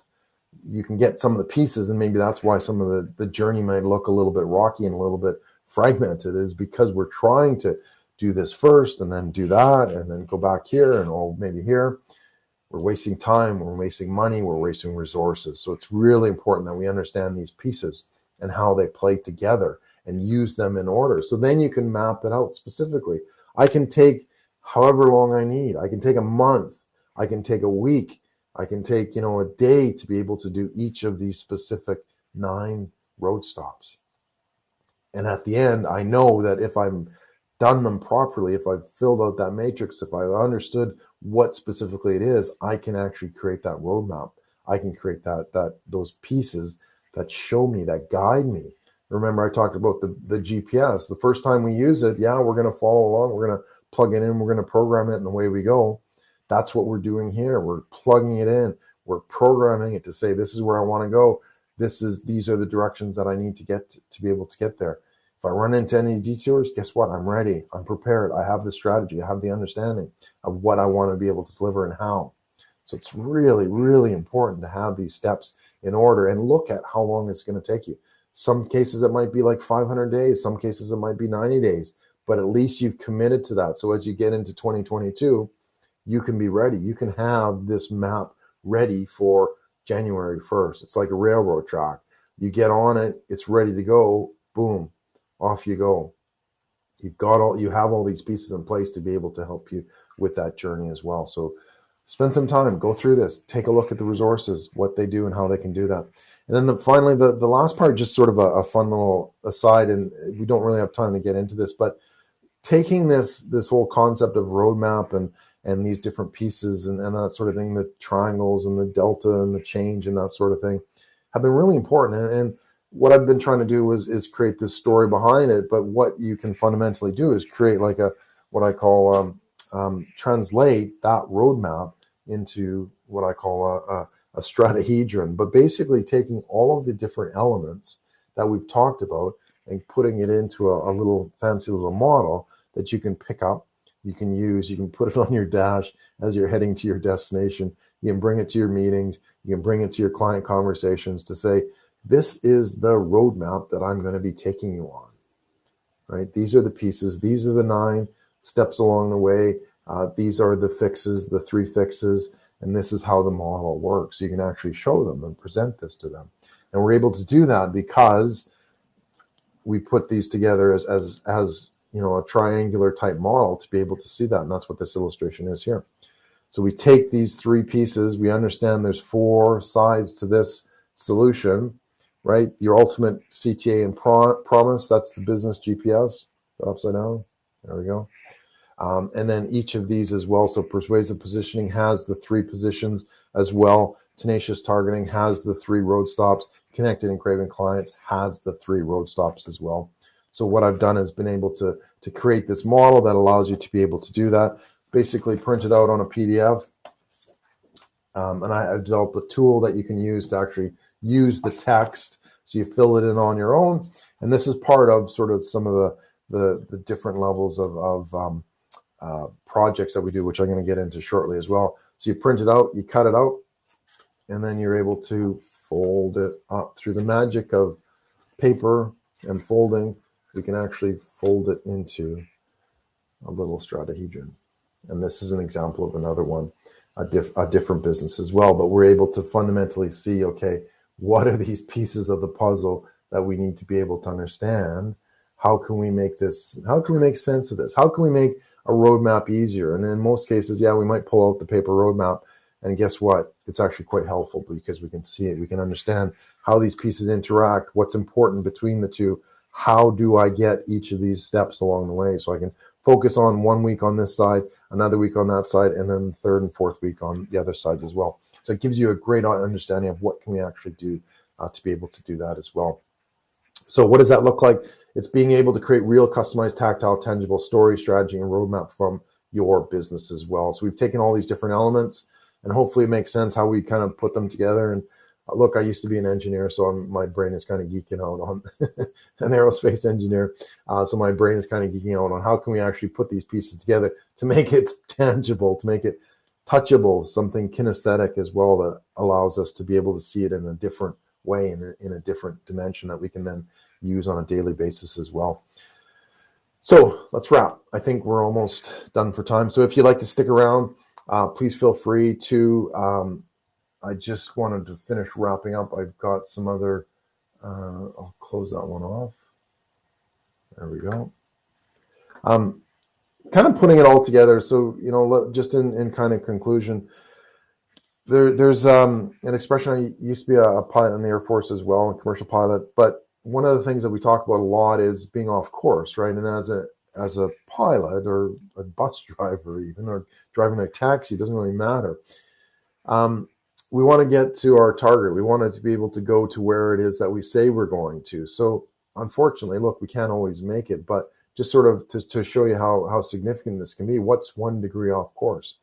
You can get some of the pieces, and maybe that's why some of the journey might look a little bit rocky and a little bit fragmented, is because we're trying to do this first and then do that and then go back here and maybe here. We're wasting time, we're wasting money, we're wasting resources. So it's really important that we understand these pieces and how they play together and use them in order. So then you can map it out specifically. I can take however long I need. I can take a month. I can take a week. I can take, a day to be able to do each of these specific 9 road stops. And at the end, I know that if I've done them properly, if I've filled out that matrix, if I've understood what specifically it is, I can actually create that roadmap. I can create those pieces that show me, that guide me. Remember, I talked about the GPS. The first time we use it, we're going to follow along. We're going to plug it in. We're going to program it, and away we go. That's what we're doing here. We're plugging it in. We're programming it to say, this is where I want to go. These are the directions that I need to get to be able to get there. If I run into any detours, guess what? I'm ready. I'm prepared. I have the strategy. I have the understanding of what I want to be able to deliver and how. So it's really, really important to have these steps in order and look at how long it's going to take you. Some cases it might be like 500 days. Some cases it might be 90 days. But at least you've committed to that. So as you get into 2022, you can be ready. You can have this map ready for January 1st. It's like a railroad track. You get on it, it's ready to go, boom, off you go. You have all these pieces in place to be able to help you with that journey as well. So spend some time, go through this, take a look at the resources, what they do and how they can do that. And then finally, the last part, just sort of a fun little aside, and we don't really have time to get into this, but taking this whole concept of roadmap and these different pieces and that sort of thing, the triangles and the delta and the change and that sort of thing have been really important. And what I've been trying to do is create this story behind it. But what you can fundamentally do is create like what I call translate that roadmap into what I call a stratahedron. But basically taking all of the different elements that we've talked about and putting it into a little fancy little model that you can pick up, you can use, you can put it on your dash as you're heading to your destination. You can bring it to your meetings. You can bring it to your client conversations to say, this is the roadmap that I'm going to be taking you on, right? These are the pieces. These are the 9 steps along the way. These are the fixes, the 3 fixes, and this is how the model works. You can actually show them and present this to them. And we're able to do that because we put these together as a triangular type model to be able to see that. And that's what this illustration is here. So we take these 3 pieces. We understand there's 4 sides to this solution, right? Your ultimate CTA and promise, that's the business GPS. Is that upside down? There we go. And then each of these as well. So Persuasive Positioning has the 3 positions as well. Tenacious Targeting has the 3 road stops. Connected and Craving Clients has the 3 road stops as well. So what I've done is been able to create this model that allows you to be able to do that. Basically print it out on a PDF. And I've developed a tool that you can use to actually use the text. So you fill it in on your own. And this is part of sort of some of the different levels of projects that we do, which I'm going to get into shortly as well. So you print it out, you cut it out, and then you're able to fold it up through the magic of paper and folding. We can actually fold it into a little stratahedron. And this is an example of another one, a different business as well. But we're able to fundamentally see, okay, what are these pieces of the puzzle that we need to be able to understand? How can we make sense of this? How can we make a roadmap easier? And in most cases, we might pull out the paper roadmap. And guess what? It's actually quite helpful because we can see it. We can understand how these pieces interact, what's important between the two. How do I get each of these steps along the way? So I can focus on 1 week on this side, another week on that side, and then the 3rd and 4th week on the other sides as well. So it gives you a great understanding of what can we actually do to be able to do that as well. So what does that look like? It's being able to create real, customized, tactile, tangible story, strategy, and roadmap from your business as well. So we've taken all these different elements, and hopefully it makes sense how we kind of put them together. And Look, I used to be an engineer, so my brain is kind of geeking out on an aerospace engineer. So my brain is kind of geeking out on how can we actually put these pieces together to make it tangible, to make it touchable, something kinesthetic as well that allows us to be able to see it in a different way, in a different dimension that we can then use on a daily basis as well. So let's wrap. I think we're almost done for time. So if you'd like to stick around, please feel free to. I just wanted to finish wrapping up. I've got some other, I'll close that one off. There we go. Kind of putting it all together. So, just in kind of conclusion, there's an expression. I used to be a pilot in the Air Force as well, a commercial pilot. But one of the things that we talk about a lot is being off course, right? And as a pilot or a bus driver, even, or driving a taxi, doesn't really matter. We want to get to our target. We want it to be able to go to where it is that we say we're going to. So unfortunately, look, we can't always make it, but just sort of to show you how significant this can be, what's 1 degree off course,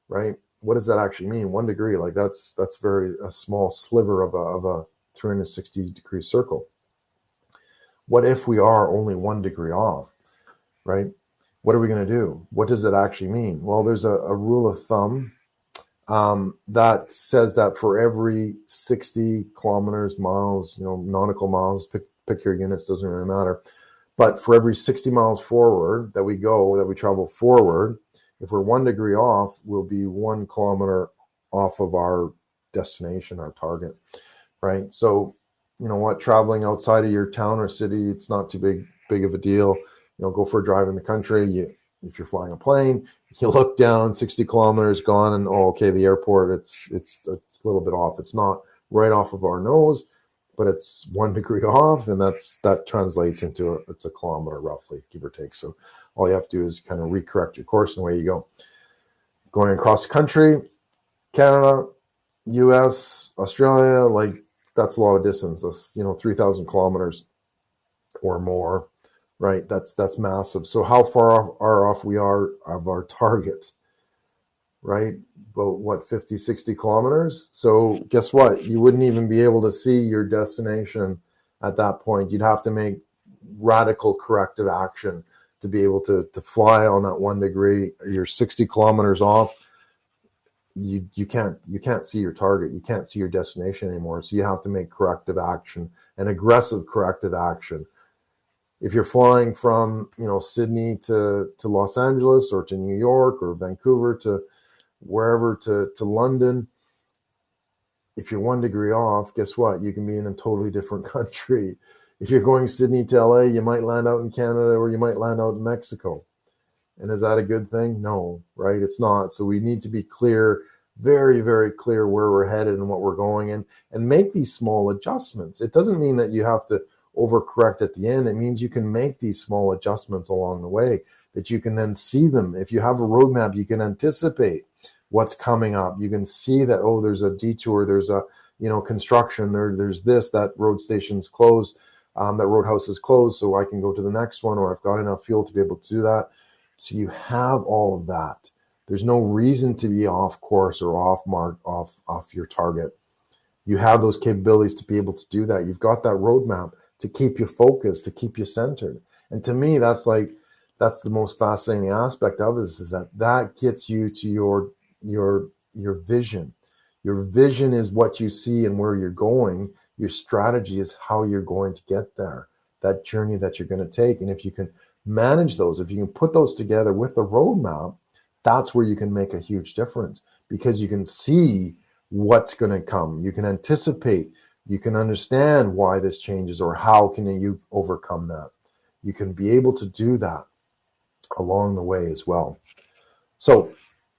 right? What does that actually mean? 1 degree, like that's very a small sliver of a 360 degree circle. What if we are only 1 degree off, right? What are we going to do? What does it actually mean? Well, there's a rule of thumb that says that for every 60 kilometers, miles, nautical miles, pick your units, doesn't really matter. But for every 60 miles forward that we travel forward, if we're 1 degree off, we'll be 1 kilometer off of our destination, our target, right? So, you know what, traveling outside of your town or city, it's not too big of a deal. Go for a drive in the country. If you're flying a plane, you look down, 60 kilometers gone, and okay, the airport, it's a little bit off. It's not right off of our nose, but it's 1 degree off, and that translates into it's a kilometer roughly, give or take. So all you have to do is kind of recorrect your course, and away you go. Going across the country, Canada, US, Australia, like that's a lot of distance. That's 3,000 kilometers or more. Right, that's massive. So how far off we are of our target, right? About what, 50, 60 kilometers? So guess what? You wouldn't even be able to see your destination at that point. You'd have to make radical corrective action to be able to fly on that 1 degree. You're 60 kilometers off. You can't see your target. You can't see your destination anymore. So you have to make corrective action, and aggressive corrective action. If you're flying from, Sydney to Los Angeles, or to New York, or Vancouver, to wherever, to London, if you're 1 degree off, guess what? You can be in a totally different country. If you're going Sydney to LA, you might land out in Canada, or you might land out in Mexico. And is that a good thing? No, right? It's not. So we need to be clear, very, very clear where we're headed and what we're going in, and make these small adjustments. It doesn't mean that you have to overcorrect at the end. It means you can make these small adjustments along the way, that you can then see them. If you have a roadmap, you can anticipate what's coming up. You can see that, oh, there's a detour, there's a construction, there's this, that road station's closed, that roadhouse is closed, so I can go to the next one, or I've got enough fuel to be able to do that. So you have all of that. There's no reason to be off course or off mark, off your target. You have those capabilities to be able to do that. You've got that roadmap to keep you focused, to keep you centered. And to me, that's the most fascinating aspect of this, is that gets you to your vision. Your vision is what you see and where you're going. Your strategy is how you're going to get there, that journey that you're going to take. And if you can manage those, if you can put those together with the roadmap, that's where you can make a huge difference, because you can see what's going to come. You can anticipate. You can understand why this changes, or how can you overcome that. You can be able to do that along the way as well. So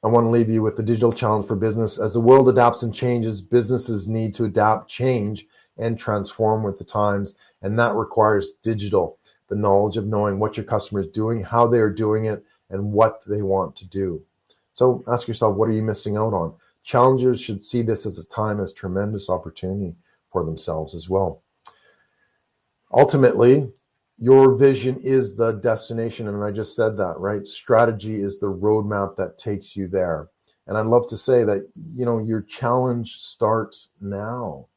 I want to leave you with the digital challenge for business. As the world adapts and changes, businesses need to adapt, change, and transform with the times. And that requires digital, the knowledge of knowing what your customer is doing, how they are doing it, and what they want to do. So ask yourself, what are you missing out on? Challengers should see this as a time as tremendous opportunity for themselves as well. Ultimately, your vision is the destination, and I just said that, right? Strategy is the roadmap that takes you there. And I'd love to say that, your challenge starts now.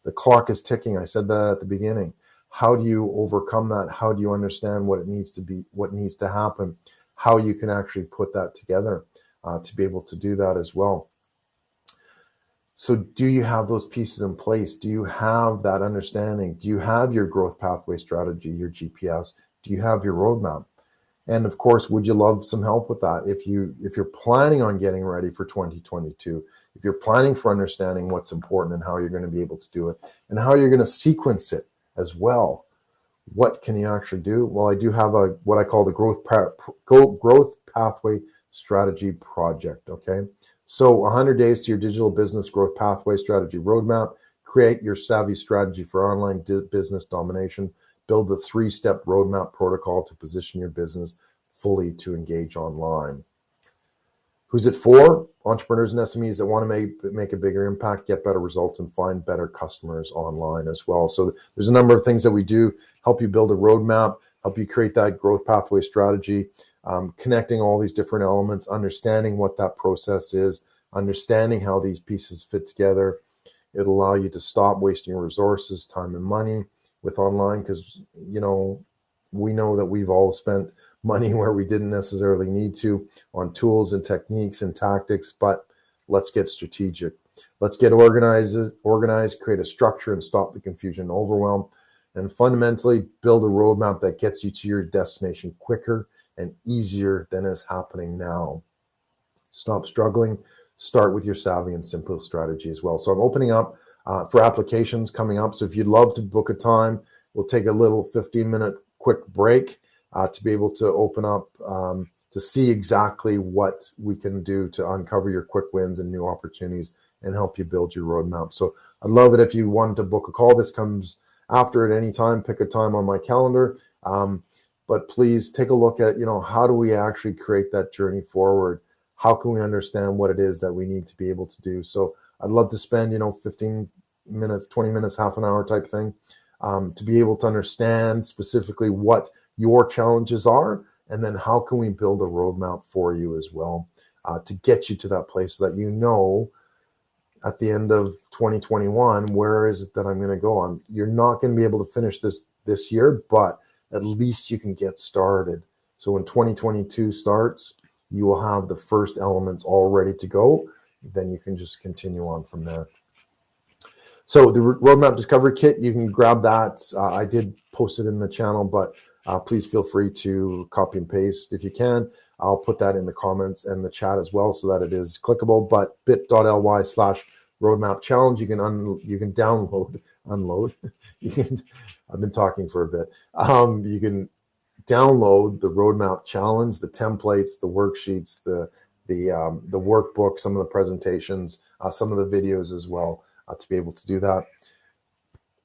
The clock is ticking. I said that at the beginning. How do you overcome that? How do you understand what it needs to be, what needs to happen, how you can actually put that together to be able to do that as well? So do you have those pieces in place? Do you have that understanding? Do you have your growth pathway strategy, your GPS? Do you have your roadmap? And of course, would you love some help with that? If you're planning on getting ready for 2022, if you're planning for understanding what's important and how you're going to be able to do it and how you're going to sequence it as well, what can you actually do? Well, I do have what I call the growth pathway strategy project. Okay. So 100 days to your digital business growth pathway strategy roadmap, create your savvy strategy for online business domination, build the 3-step roadmap protocol to position your business fully to engage online. Who's it for? Entrepreneurs and SMEs that want to make a bigger impact, get better results, and find better customers online as well. So there's a number of things that we do, help you build a roadmap, help you create that growth pathway strategy, connecting all these different elements, understanding what that process is, understanding how these pieces fit together. It'll allow you to stop wasting your resources, time, and money with online, because we know that we've all spent money where we didn't necessarily need to on tools and techniques and tactics. But let's get strategic. Let's get organized, create a structure, and stop the confusion and overwhelm, and fundamentally build a roadmap that gets you to your destination quicker and easier than is happening now. Stop struggling. Start with your savvy and simple strategy as well. So I'm opening up for applications coming up. So if you'd love to book a time, we'll take a little 15-minute quick break to be able to open up to see exactly what we can do to uncover your quick wins and new opportunities and help you build your roadmap. So I'd love it if you wanted to book a call. This comes after at any time. Pick a time on my calendar. But please take a look at, how do we actually create that journey forward? How can we understand what it is that we need to be able to do? So I'd love to spend, 15 minutes, 20 minutes, half an hour type thing to be able to understand specifically what your challenges are, and then how can we build a roadmap for you as well to get you to that place so that at the end of 2021, where is it that I'm going to go on? You're not going to be able to finish this year, but at least you can get started. So when 2022 starts, you will have the first elements all ready to go. Then you can just continue on from there. So the Roadmap Discovery Kit, you can grab that. I did post it in the channel, but please feel free to copy and paste if you can. I'll put that in the comments and the chat as well so that it is clickable. But bit.ly/roadmap challenge, you can unload. I've been talking for a bit. You can download the roadmap challenge, the templates, the worksheets, the workbook, some of the presentations, some of the videos as well to be able to do that.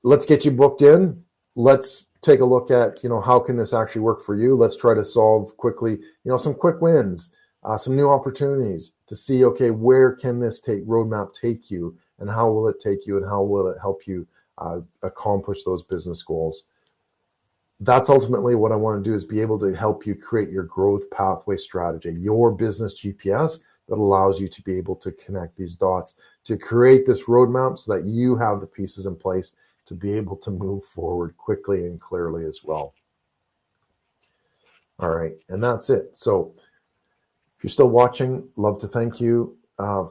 Let's get you booked in. Let's take a look at, how can this actually work for you? Let's try to solve quickly, some quick wins, some new opportunities to see, okay, where can this roadmap take you, and how will it take you, and how will it help you accomplish those business goals? That's ultimately what I want to do, is be able to help you create your growth pathway strategy, your business GPS that allows you to be able to connect these dots, to create this roadmap so that you have the pieces in place to be able to move forward quickly and clearly as well. All right, and that's it. So if you're still watching, love to thank you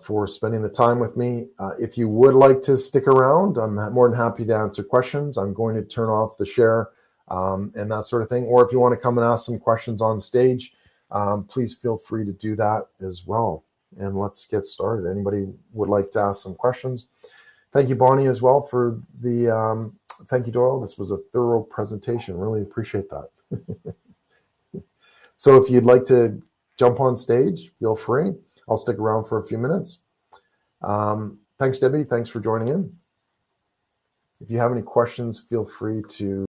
for spending the time with me. If you would like to stick around, I'm more than happy to answer questions. I'm going to turn off the share and that sort of thing. Or if you want to come and ask some questions on stage, please feel free to do that as well. And let's get started. Anybody would like to ask some questions? Thank you, Bonnie, as well for the, thank you, Doyle. This was a thorough presentation. Really appreciate that. So if you'd like to jump on stage, feel free. I'll stick around for a few minutes. Thanks, Debbie. Thanks for joining in. If you have any questions, feel free to